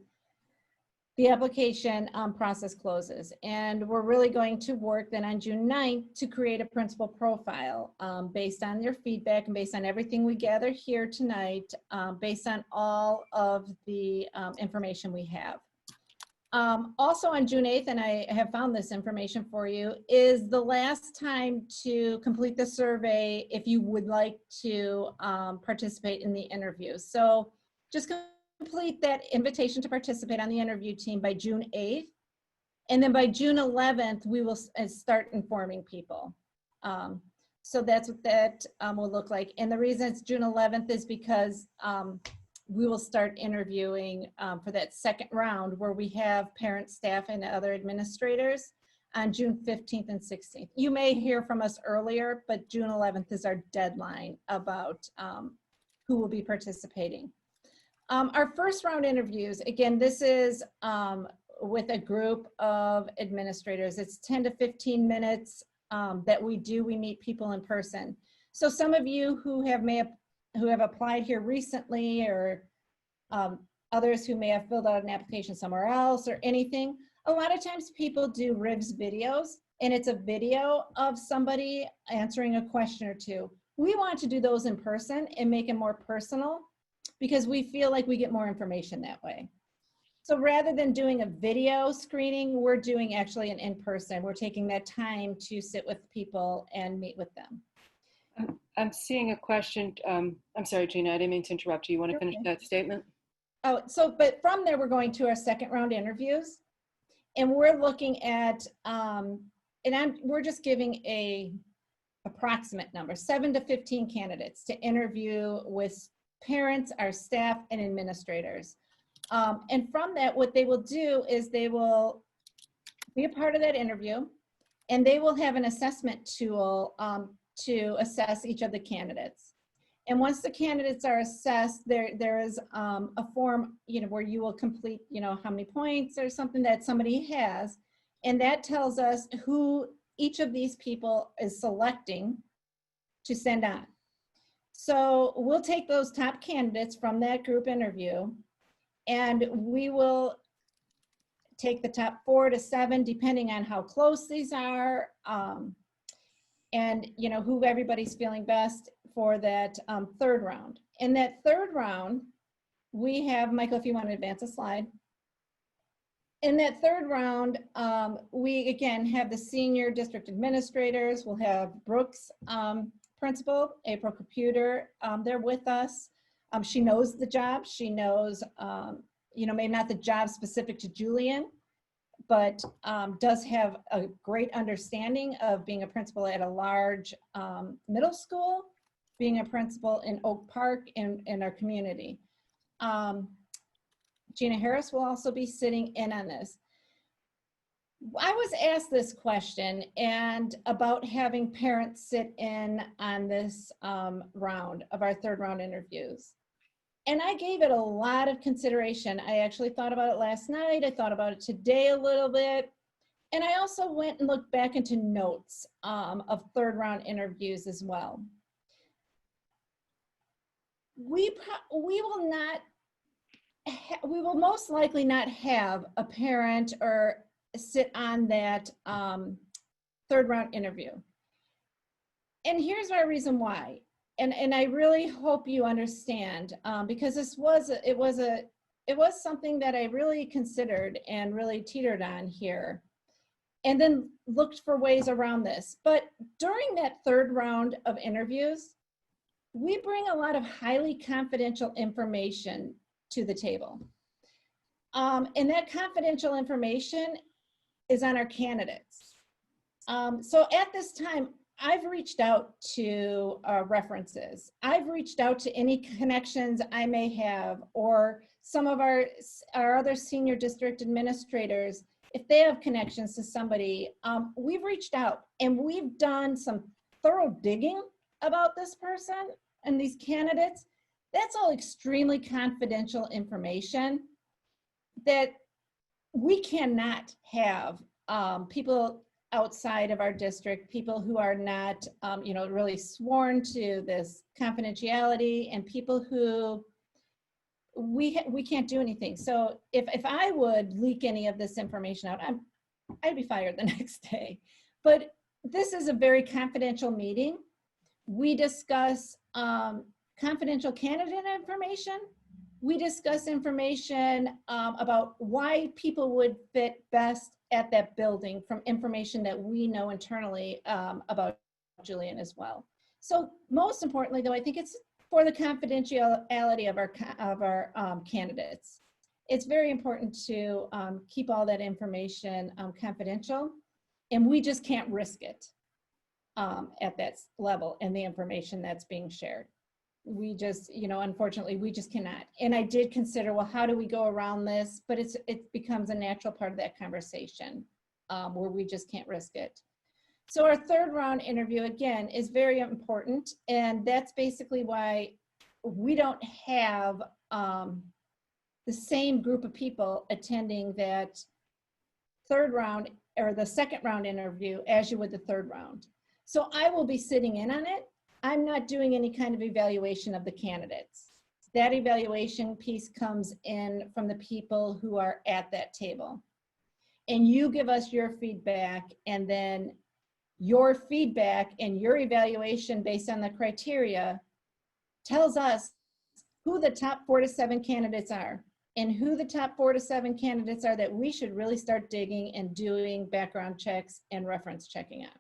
the application process closes, and we're really going to work then on June 9th to create a principal profile based on your feedback and based on everything we gather here tonight, based on all of the information we have. Also on June 8th, and I have found this information for you, is the last time to complete the survey if you would like to participate in the interview. So just complete that invitation to participate on the interview team by June 8th. And then by June 11th, we will start informing people. So that's what that will look like. And the reason it's June 11th is because we will start interviewing for that second round where we have parents, staff, and other administrators on June 15th and 16th. You may hear from us earlier, but June 11th is our deadline about who will be participating. Our first round interviews, again, this is with a group of administrators. It's 10 to 15 minutes that we meet people in person. So some of you who have applied here recently, or others who may have filled out an application somewhere else or anything, a lot of times people do RIVS videos, and it's a video of somebody answering a question or two. We want to do those in person and make it more personal because we feel like we get more information that way. So rather than doing a video screening, we're doing actually an in-person. We're taking that time to sit with people and meet with them. I'm seeing a question. I'm sorry, Gina, I didn't mean to interrupt you. You want to finish that statement? Oh, so, but from there, we're going to our second round interviews, and we're looking at, we're just giving a approximate number, 7 to 15 candidates to interview with parents, our staff, and administrators. And from that, what they will do is they will be a part of that interview, and they will have an assessment tool to assess each of the candidates. And once the candidates are assessed, there is a form, where you will complete, how many points or something that somebody has, and that tells us who each of these people is selecting to send on. So we'll take those top candidates from that group interview, and we will take the top 4 to 7, depending on how close these are, and who everybody's feeling best for that third round. In that third round, we have, Michael, if you want to advance a slide. In that third round, we again have the senior district administrators. We'll have Brooks, principal, April Computer, they're with us. She knows the job. She knows, maybe not the job specific to Julian, but does have a great understanding of being a principal at a large middle school, being a principal in Oak Park in our community. Gina Harris will also be sitting in on this. I was asked this question and about having parents sit in on this round of our third round interviews. And I gave it a lot of consideration. I actually thought about it last night. I thought about it today a little bit. And I also went and looked back into notes of third round interviews as well. We will most likely not have a parent or sit on that third round interview. And here's my reason why. And I really hope you understand, because it was something that I really considered and really teetered on here, and then looked for ways around this. But during that third round of interviews, we bring a lot of highly confidential information to the table. And that confidential information is on our candidates. So at this time, I've reached out to references. I've reached out to any connections I may have, or some of our other senior district administrators, if they have connections to somebody. We've reached out and we've done some thorough digging about this person and these candidates. That's all extremely confidential information that we cannot have people outside of our district, people who are not, really sworn to this confidentiality, and people who we can't do anything. So if I would leak any of this information out, I'd be fired the next day. But this is a very confidential meeting. We discuss confidential candidate information, We discuss information about why people would fit best at that building from information that we know internally about Julian as well. So most importantly, though, I think it's for the confidentiality of our candidates. It's very important to keep all that information confidential, and we just can't risk it at that level and the information that's being shared. We just, unfortunately, we just cannot. And I did consider, well, how do we go around this? But it becomes a natural part of that conversation where we just can't risk it. So our third round interview, again, is very important. And that's basically why we don't have the same group of people attending that third round or the second round interview as you would the third round. So I will be sitting in on it. I'm not doing any kind of evaluation of the candidates. That evaluation piece comes in from the people who are at that table. And you give us your feedback, and then your feedback and your evaluation based on the criteria tells us who the top 4 to 7 candidates are, and who the top 4 to 7 candidates are that we should really start digging and doing background checks and reference checking on.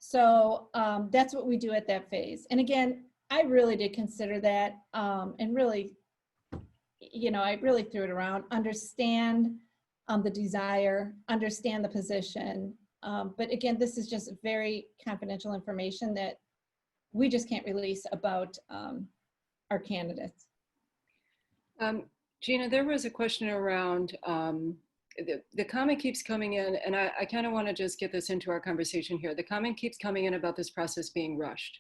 So that's what we do at that phase. And again, I really did consider that and really, I really threw it around, understand the desire, understand the position. But again, this is just very confidential information that we just can't release about our candidates. Gina, there was a question around the comment keeps coming in, and I kind of want to just get this into our conversation here. The comment keeps coming in about this process being rushed.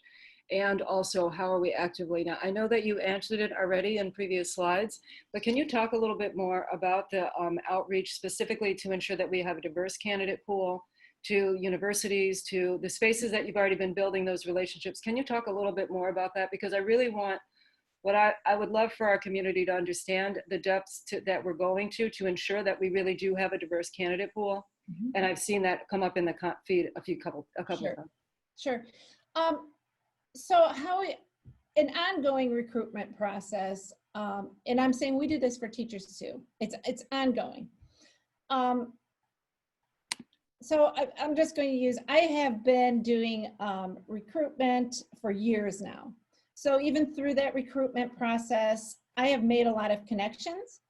And also, how are we actively now? I know that you answered it already in previous slides, but can you talk a little bit more about the outreach specifically to ensure that we have a diverse candidate pool, to universities, to the spaces that you've already been building those relationships? Can you talk a little bit more about that? Because I really want, what I would love for our community to understand the depths that we're going to ensure that we really do have a diverse candidate pool. Mm-hmm. And I've seen that come up in the feed a couple of times. Sure. So an ongoing recruitment process, and I'm saying we do this for teachers too. It's ongoing. So I'm just going to use, I have been doing recruitment for years now. So even through that recruitment process, I have made a lot of connections.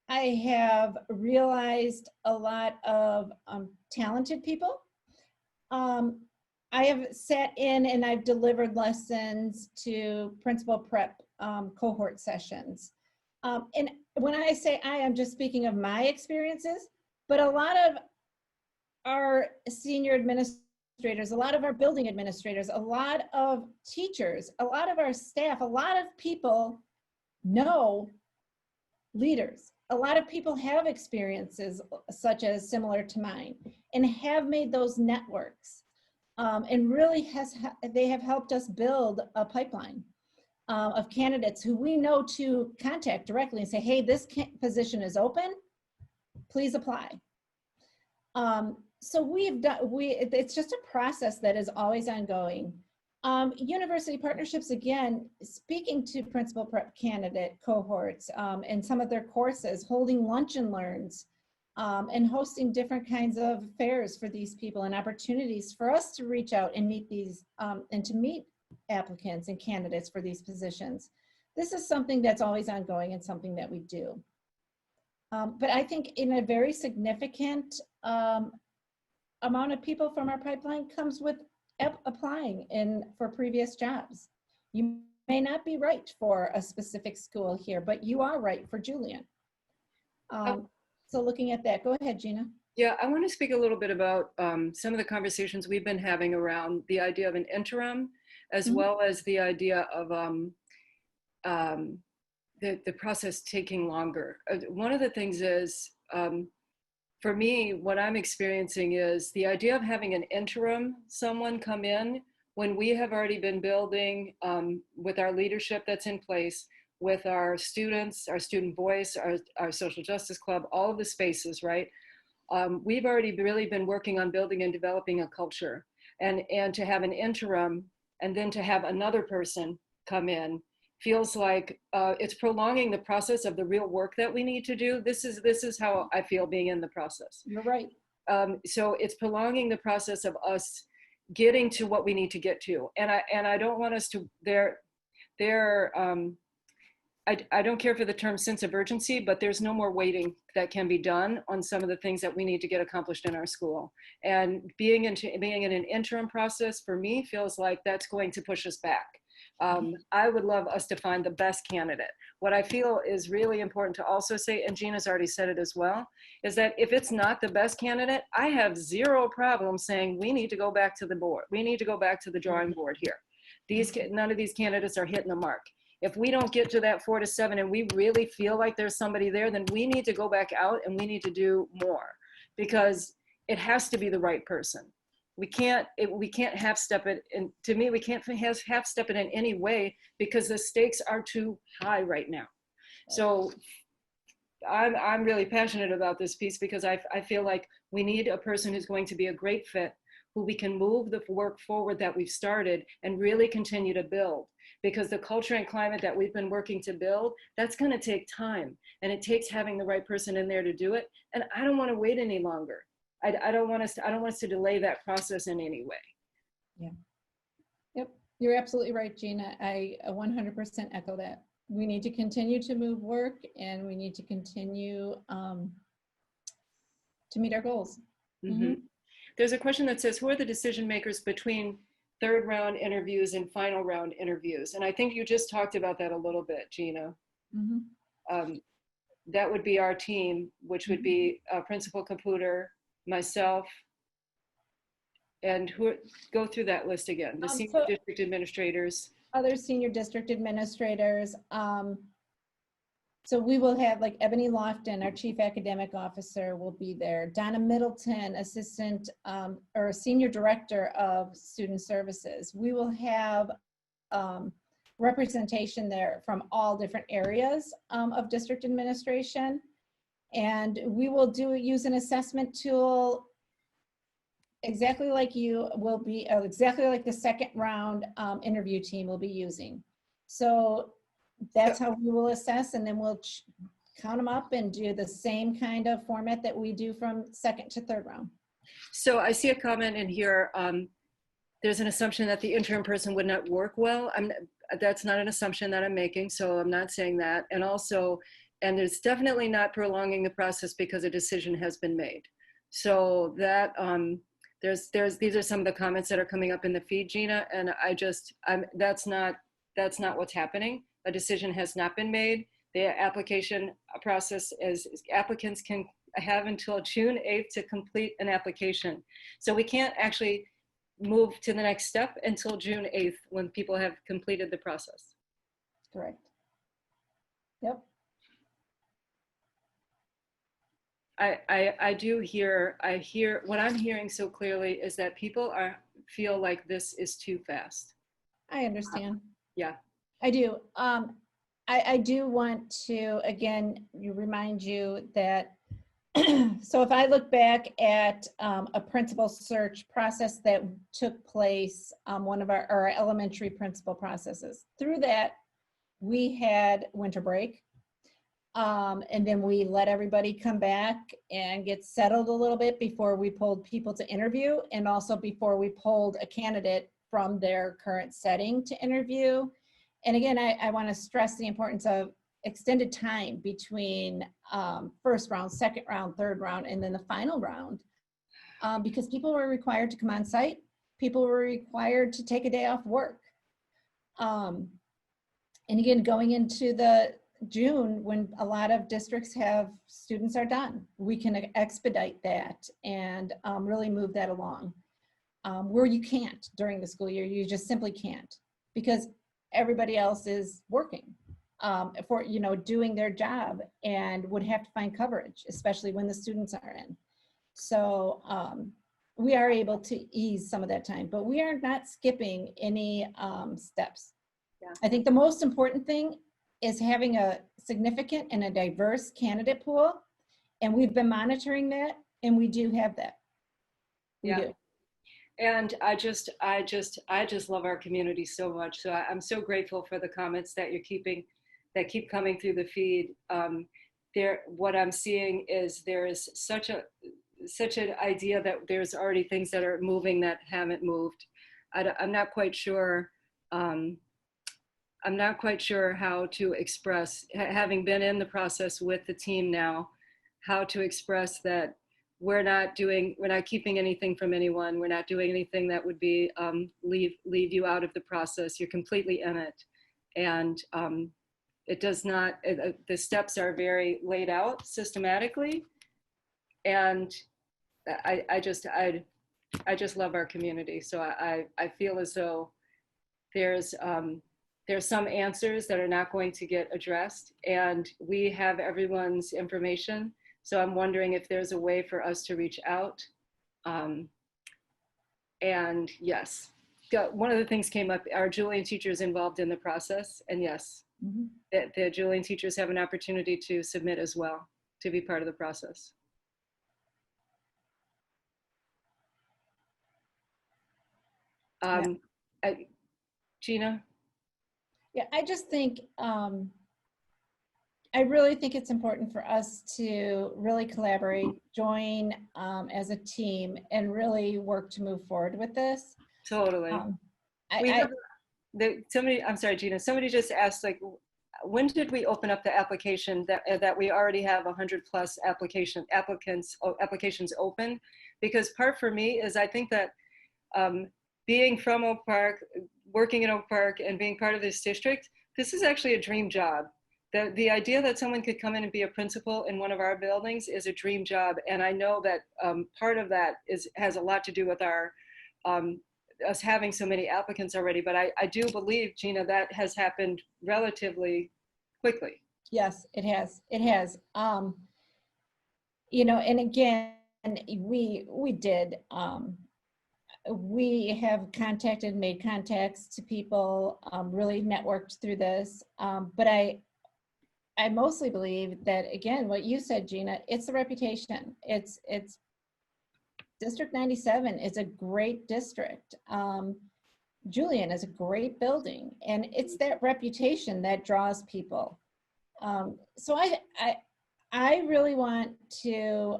I have realized a lot of talented people. I have sat in and I've delivered lessons to principal prep cohort sessions. And when I say I'm just speaking of my experiences, but a lot of our senior administrators, a lot of our building administrators, a lot of teachers, a lot of our staff, a lot of people know leaders. A lot of people have experiences such as similar to mine and have made those networks. And really they have helped us build a pipeline of candidates who we know to contact directly and say, hey, this position is open, please apply. So it's just a process that is always ongoing. University partnerships, again, speaking to principal prep candidate cohorts and some of their courses, holding lunch and learns, and hosting different kinds of fairs for these people and opportunities for us to reach out and meet these and to meet applicants and candidates for these positions. This is something that's always ongoing and something that we do. But I think in a very significant amount of people from our pipeline comes with applying for previous jobs. You may not be right for a specific school here, but you are right for Julian. So looking at that, go ahead, Gina. Yeah, I want to speak a little bit about some of the conversations we've been having around the idea of an interim, as mm-hmm. well as the idea of the process taking longer. One of the things is, for me, what I'm experiencing is the idea of having an interim, someone come in when we have already been building with our leadership that's in place, with our students, our student voice, our social justice club, all of the spaces, right? We've already really been working on building and developing a culture, and to have an interim and then to have another person come in feels like it's prolonging the process of the real work that we need to do. This is how I feel being in the process. You're right. So it's prolonging the process of us getting to what we need to get to. And I don't want us to, I don't care for the term sense of urgency, but there's no more waiting that can be done on some of the things that we need to get accomplished in our school. And being in an interim process for me feels like that's going to push us back. I would love us to find the best candidate. What I feel is really important to also say, and Gina's already said it as well, is that if it's not the best candidate, I have zero problem saying we need to go back to the board. We need to go back to the drawing board here. None of these candidates are hitting the mark. If we don't get to that 4 to 7 and we really feel like there's somebody there, then we need to go back out and we need to do more, because it has to be the right person. We can't half step it. And to me, we can't half step it in any way because the stakes are too high right now. So I'm really passionate about this piece because I feel like we need a person who's going to be a great fit, who we can move the work forward that we've started and really continue to build. Because the culture and climate that we've been working to build, that's going to take time, and it takes having the right person in there to do it. And I don't want to wait any longer. I don't want us to delay that process in any way. Yeah. Yep. You're absolutely right, Gina. I 100% echo that. We need to continue to move work, and we need to continue to meet our goals. Mm-hmm. There's a question that says, who are the decision makers between third round interviews and final round interviews? And I think you just talked about that a little bit, Gina. That would be our team, which would be Principal Caputer, myself, and go through that list again. The senior district administrators. Other senior district administrators. So we will have like Ebony Lofton, our chief academic officer, will be there. Donna Middleton, assistant or senior director of student services. We will have representation there from all different areas of district administration. And we will use an assessment tool exactly like you will be, exactly like the second round interview team will be using. So that's how we will assess, and then we'll count them up and do the same kind of format that we do from second to third round. So I see a comment in here. There's an assumption that the interim person would not work well. That's not an assumption that I'm making, so I'm not saying that. And also, and there's definitely not prolonging the process because a decision has been made. So that these are some of the comments that are coming up in the feed, Gina, and that's not what's happening. A decision has not been made. The application process is applicants can have until June 8th to complete an application. So we can't actually move to the next step until June 8th when people have completed the process. Correct. Yep. I hear what I'm hearing so clearly is that people feel like this is too fast. I understand. Yeah. I do. I do want to, again, remind you that, so if I look back at a principal search process that took place, one of our elementary principal processes, through that, we had winter break. And then we let everybody come back and get settled a little bit before we pulled people to interview, and also before we pulled a candidate from their current setting to interview. And again, I want to stress the importance of extended time between first round, second round, third round, and then the final round, because people were required to come on site. People were required to take a day off work. And again, going into the June, when a lot of districts have students are done, we can expedite that and really move that along. Where you can't during the school year, you just simply can't, because everybody else is working for, doing their job and would have to find coverage, especially when the students are in. So we are able to ease some of that time, but we are not skipping any steps. Yeah. I think the most important thing is having a significant and a diverse candidate pool. And we've been monitoring that, and we do have that. We do. And I just love our community so much. So I'm so grateful for the comments that that keep coming through the feed. What I'm seeing is there is such an idea that there's already things that are moving that haven't moved. I'm not quite sure. I'm not quite sure how to express, having been in the process with the team now, how to express that we're not keeping anything from anyone. We're not doing anything that would be leave you out of the process. You're completely in it, and it does not. The steps are very laid out systematically, and I just love our community. So I feel as though there's some answers that are not going to get addressed, and we have everyone's information. So I'm wondering if there's a way for us to reach out. And yes, one of the things came up, our Julian teachers involved in the process. And yes, the Julian teachers have an opportunity to submit as well, to be part of the process. Gina? Yeah, I just think, I really think it's important for us to really collaborate, join as a team, and really work to move forward with this. Totally. I'm sorry, Gina, somebody just asked, like, when did we open up the application that we already have 100+ applications open? Because part for me is, I think that being from Oak Park, working in Oak Park, and being part of this district, this is actually a dream job. The idea that someone could come in and be a principal in one of our buildings is a dream job. And I know that part of that has a lot to do with our us having so many applicants already. But I do believe, Gina, that has happened relatively quickly. Yes, it has. It has. You know, and again, we did. We have made contacts to people, really networked through this. But I mostly believe that, again, what you said, Gina, it's the reputation. It's District 97 is a great district. Julian is a great building, and it's that reputation that draws people. So I really want to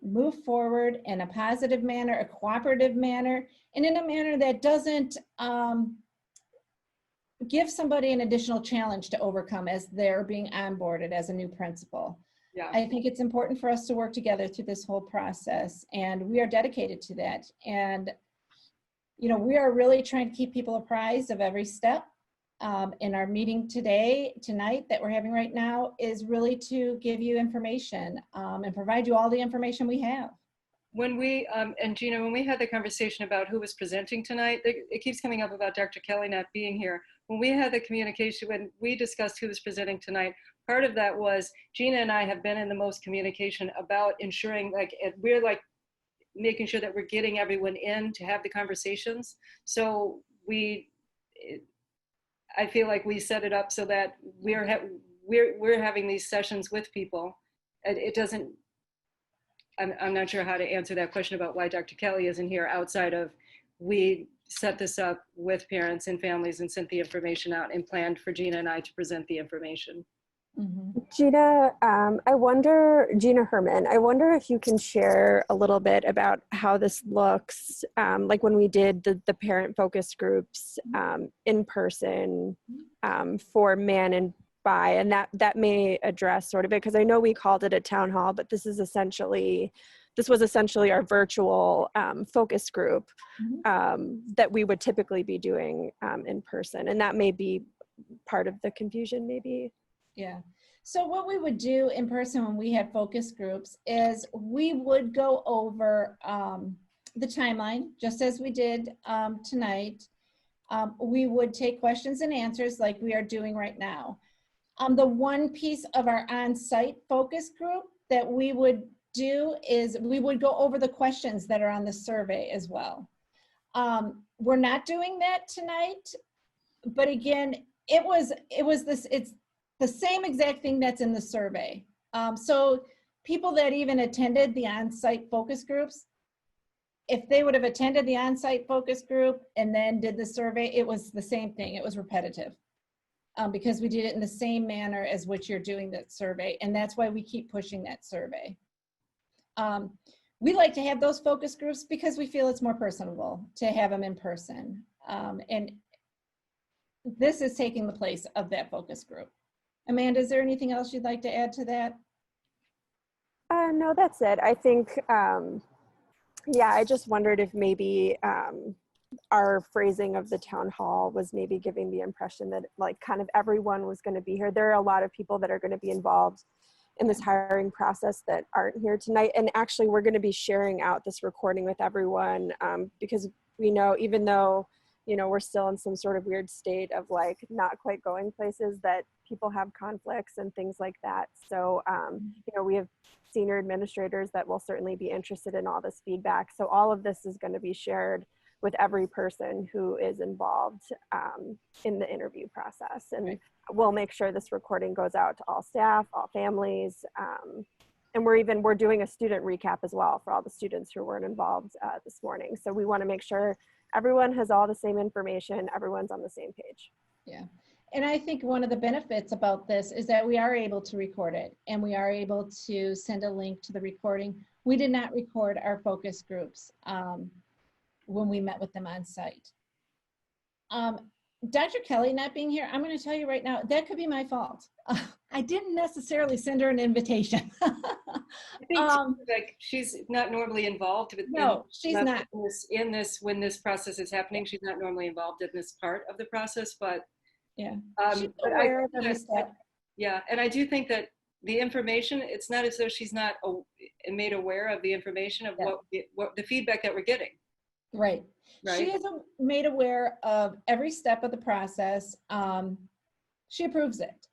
move forward in a positive manner, a cooperative manner, and in a manner that doesn't give somebody an additional challenge to overcome as they're being onboarded as a new principal. Yeah. I think it's important for us to work together through this whole process, and we are dedicated to that. And, you know, we are really trying to keep people apprised of every step. In our meeting tonight that we're having right now is really to give you information and provide you all the information we have. When we, and Gina, when we had the conversation about who was presenting tonight, it keeps coming up about Dr. Kelly not being here. When we had the communication, when we discussed who was presenting tonight, part of that was Gina and I have been in the most communication about ensuring, like, we're like making sure that we're getting everyone in to have the conversations. So I feel like we set it up so that we're having these sessions with people. It doesn't, I'm not sure how to answer that question about why Dr. Kelly isn't here, outside of we set this up with parents and families and sent the information out and planned for Gina and I to present the information. Mm-hmm. Gina, Gina Herman, I wonder if you can share a little bit about how this looks, like when we did the parent focus groups in person for man and bi, and that may address sort of it, because I know we called it a town hall, but this was essentially our virtual focus group that we would typically be doing in person, and that may be part of the confusion, maybe. Yeah. So what we would do in person when we had focus groups is we would go over the timeline, just as we did tonight. We would take questions and answers like we are doing right now. The one piece of our on-site focus group that we would do is we would go over the questions that are on the survey as well. We're not doing that tonight, but again, it's the same exact thing that's in the survey. So people that even attended the on-site focus groups, if they would have attended the on-site focus group and then did the survey, it was the same thing. It was repetitive. Because we did it in the same manner as which you're doing that survey. And that's why we keep pushing that survey. We like to have those focus groups because we feel it's more personable to have them in person. And this is taking the place of that focus group. Amanda, is there anything else you'd like to add to that? No, that's it. I think, yeah, I just wondered if maybe our phrasing of the town hall was maybe giving the impression that like kind of everyone was going to be here. There are a lot of people that are going to be involved in this hiring process that aren't here tonight. And actually we're going to be sharing out this recording with everyone because we know, even though, you know, we're still in some sort of weird state of like not quite going places, that people have conflicts and things like that. So, you know, we have senior administrators that will certainly be interested in all this feedback. So all of this is going to be shared with every person who is involved in the interview process. And we'll make sure this recording goes out to all staff, all families. And we're doing a student recap as well for all the students who weren't involved this morning. So we want to make sure everyone has all the same information, everyone's on the same page. Yeah. And I think one of the benefits about this is that we are able to record it and we are able to send a link to the recording. We did not record our focus groups when we met with them on site. Dr. Kelly not being here, I'm going to tell you right now, that could be my fault. I didn't necessarily send her an invitation. I think too, like she's not normally involved with No, she's not. in this when this process is happening. She's not normally involved in this part of the process, but yeah, she's aware of every step. Yeah, and I do think that the information, it's not as though she's not made aware of the information of what the feedback that we're getting. Right. She is made aware of every step of the process. She approves it.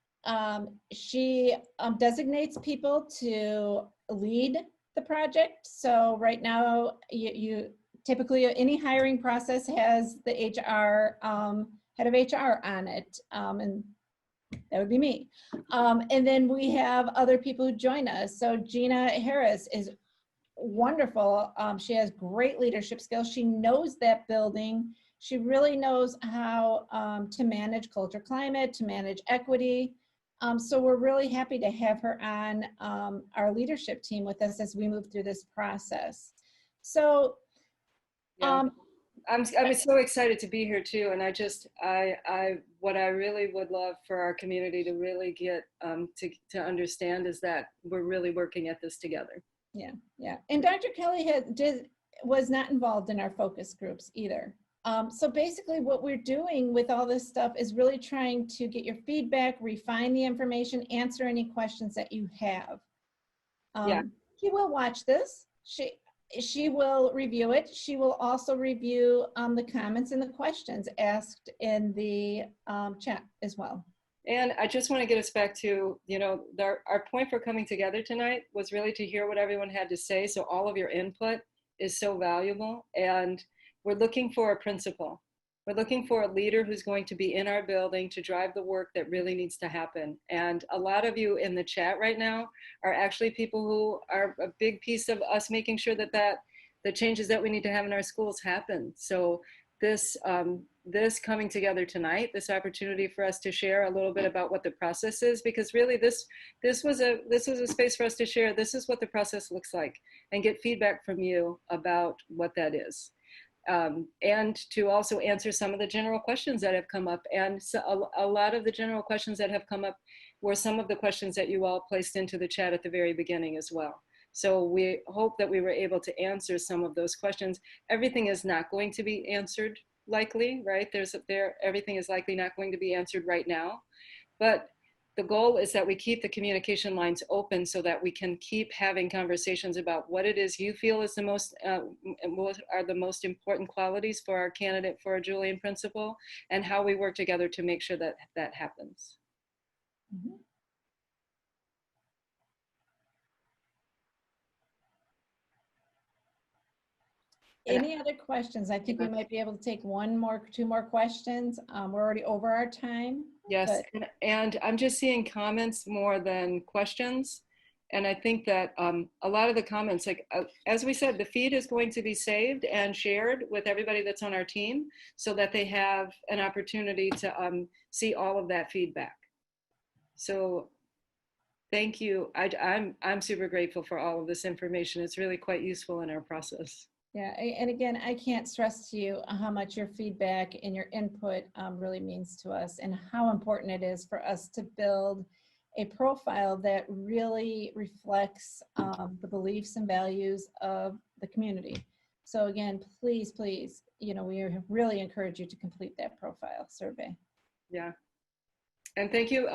She designates people to lead the project. So right now, you typically any hiring process has the HR head of HR on it, and that would be me. And then we have other people who join us. So Gina Harris is wonderful. She has great leadership skills. She knows that building. She really knows how to manage culture climate, to manage equity. So we're really happy to have her on our leadership team with us as we move through this process. So I'm so excited to be here too. And what I really would love for our community to really get to understand is that we're really working at this together. Yeah, yeah. And Dr. Kelly was not involved in our focus groups either. So basically what we're doing with all this stuff is really trying to get your feedback, refine the information, answer any questions that you have. She will watch this. She will review it. She will also review the comments and the questions asked in the chat as well. And I just want to get us back to, you know, our point for coming together tonight was really to hear what everyone had to say. So all of your input is so valuable. And we're looking for a principal. We're looking for a leader who's going to be in our building to drive the work that really needs to happen. And a lot of you in the chat right now are actually people who are a big piece of us making sure that the changes that we need to have in our schools happen. So this coming together tonight, this opportunity for us to share a little bit about what the process is, because really this was a space for us to share. This is what the process looks like, and get feedback from you about what that is, and to also answer some of the general questions that have come up. And so a lot of the general questions that have come up were some of the questions that you all placed into the chat at the very beginning as well. So we hope that we were able to answer some of those questions. Everything is not going to be answered likely, right? Everything is likely not going to be answered right now. But the goal is that we keep the communication lines open so that we can keep having conversations about what it is you feel is what are the most important qualities for our candidate for a Julian principal, and how we work together to make sure that that happens. Mm-hmm. Any other questions? I think we might be able to take two more questions. We're already over our time. Yes, and I'm just seeing comments more than questions. And I think that a lot of the comments, like as we said, the feed is going to be saved and shared with everybody that's on our team so that they have an opportunity to see all of that feedback. So thank you. I'm super grateful for all of this information. It's really quite useful in our process. Yeah, and again, I can't stress to you how much your feedback and your input really means to us, and how important it is for us to build a profile that really reflects the beliefs and values of the community. So again, please, please, we really encourage you to complete that profile survey. Yeah. And thank you.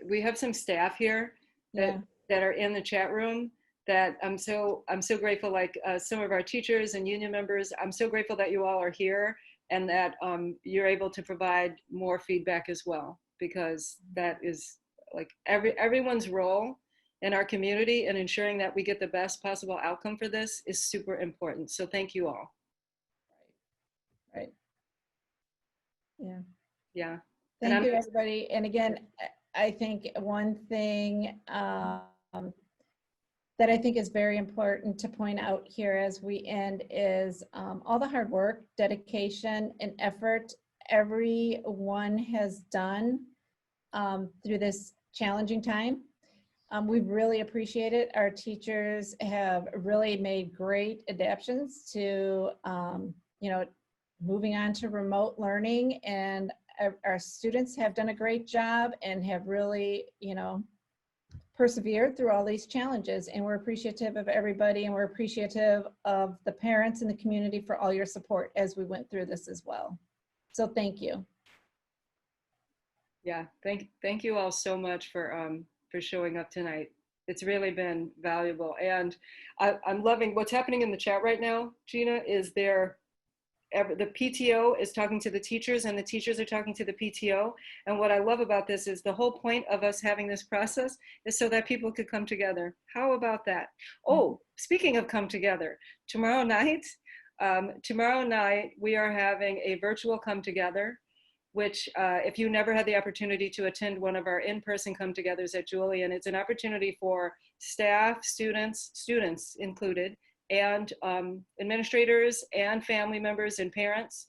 We have some staff here that are in the chat room that I'm so grateful, like some of our teachers and union members. I'm so grateful that you all are here and that you're able to provide more feedback as well, because that is like everyone's role in our community, and ensuring that we get the best possible outcome for this is super important. So thank you all. Right. Yeah. Yeah. Thank you, everybody. And again, I think one thing that I think is very important to point out here as we end is all the hard work, dedication, and effort everyone has done through this challenging time. We really appreciate it. Our teachers have really made great adaptations to, moving on to remote learning, and our students have done a great job and have really, persevered through all these challenges. And we're appreciative of everybody, and we're appreciative of the parents and the community for all your support as we went through this as well. So thank you. Yeah, thank you all so much for showing up tonight. It's really been valuable, and I'm loving what's happening in the chat right now. Gina, is the PTO is talking to the teachers, and the teachers are talking to the PTO. And what I love about this is the whole point of us having this process is so that people could come together. How about that? Oh, speaking of come together, tomorrow night we are having a virtual come together, which if you never had the opportunity to attend one of our in-person come-togethers at Julian, it's an opportunity for staff, students included, and administrators and family members and parents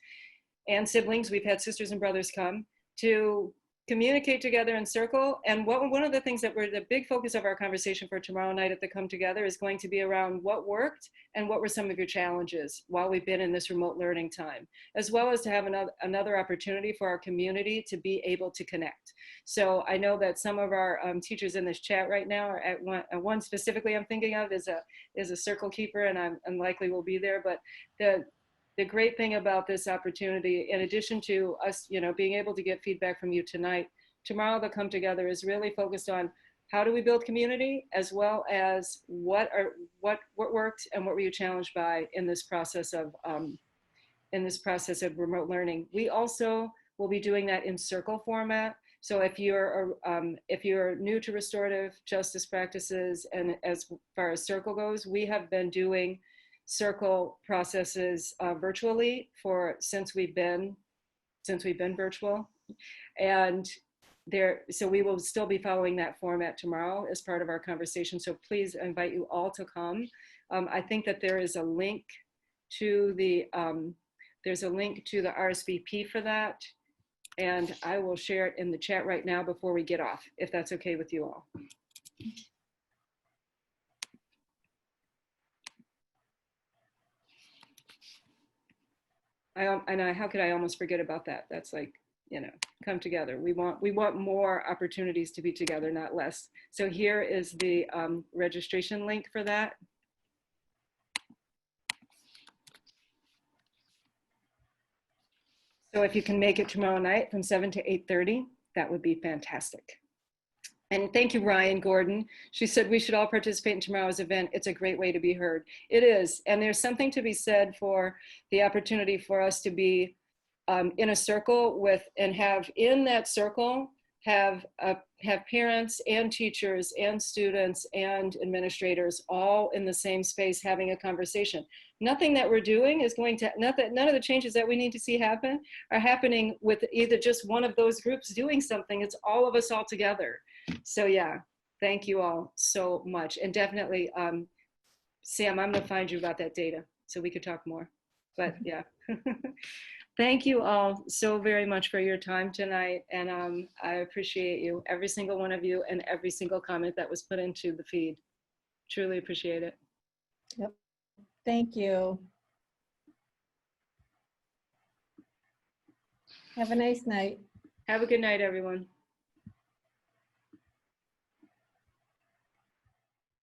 and siblings. We've had sisters and brothers come to communicate together in circle. And one of the things that the big focus of our conversation for tomorrow night at the Come Together is going to be around what worked and what were some of your challenges while we've been in this remote learning time, as well as to have another opportunity for our community to be able to connect. So I know that some of our teachers in this chat right now are at one specifically I'm thinking of is a circle keeper, and I'm likely will be there. But the great thing about this opportunity, in addition to us, being able to get feedback from you tonight, tomorrow the Come Together is really focused on how do we build community, as well as what worked and what were you challenged by in this process of remote learning. We also will be doing that in circle format. So if you're new to restorative justice practices, and as far as circle goes, we have been doing circle processes virtually since we've been virtual, and so we will still be following that format tomorrow as part of our conversation. So please, I invite you all to come. I think that there is a link to the RSVP for that, and I will share it in the chat right now before we get off, if that's okay with you all. How could I almost forget about that? That's like, come together. We want more opportunities to be together, not less. So here is the registration link for that. So if you can make it tomorrow night from 7 to 8:30, that would be fantastic. And thank you, Ryan Gordon. She said we should all participate in tomorrow's event. It's a great way to be heard. It is, and there's something to be said for the opportunity for us to be in a circle and have in that circle have parents and teachers and students and administrators all in the same space having a conversation. Nothing that we're doing is none of the changes that we need to see happen are happening with either just one of those groups doing something. It's all of us all together. So yeah, Thank you all so much. And definitely, Sam, I'm going to find you about that data so we could talk more. But yeah. Thank you all so very much for your time tonight. And I appreciate you, every single one of you, and every single comment that was put into the feed. Truly appreciate it. Yep. Thank you. Have a nice night. Have a good night, everyone.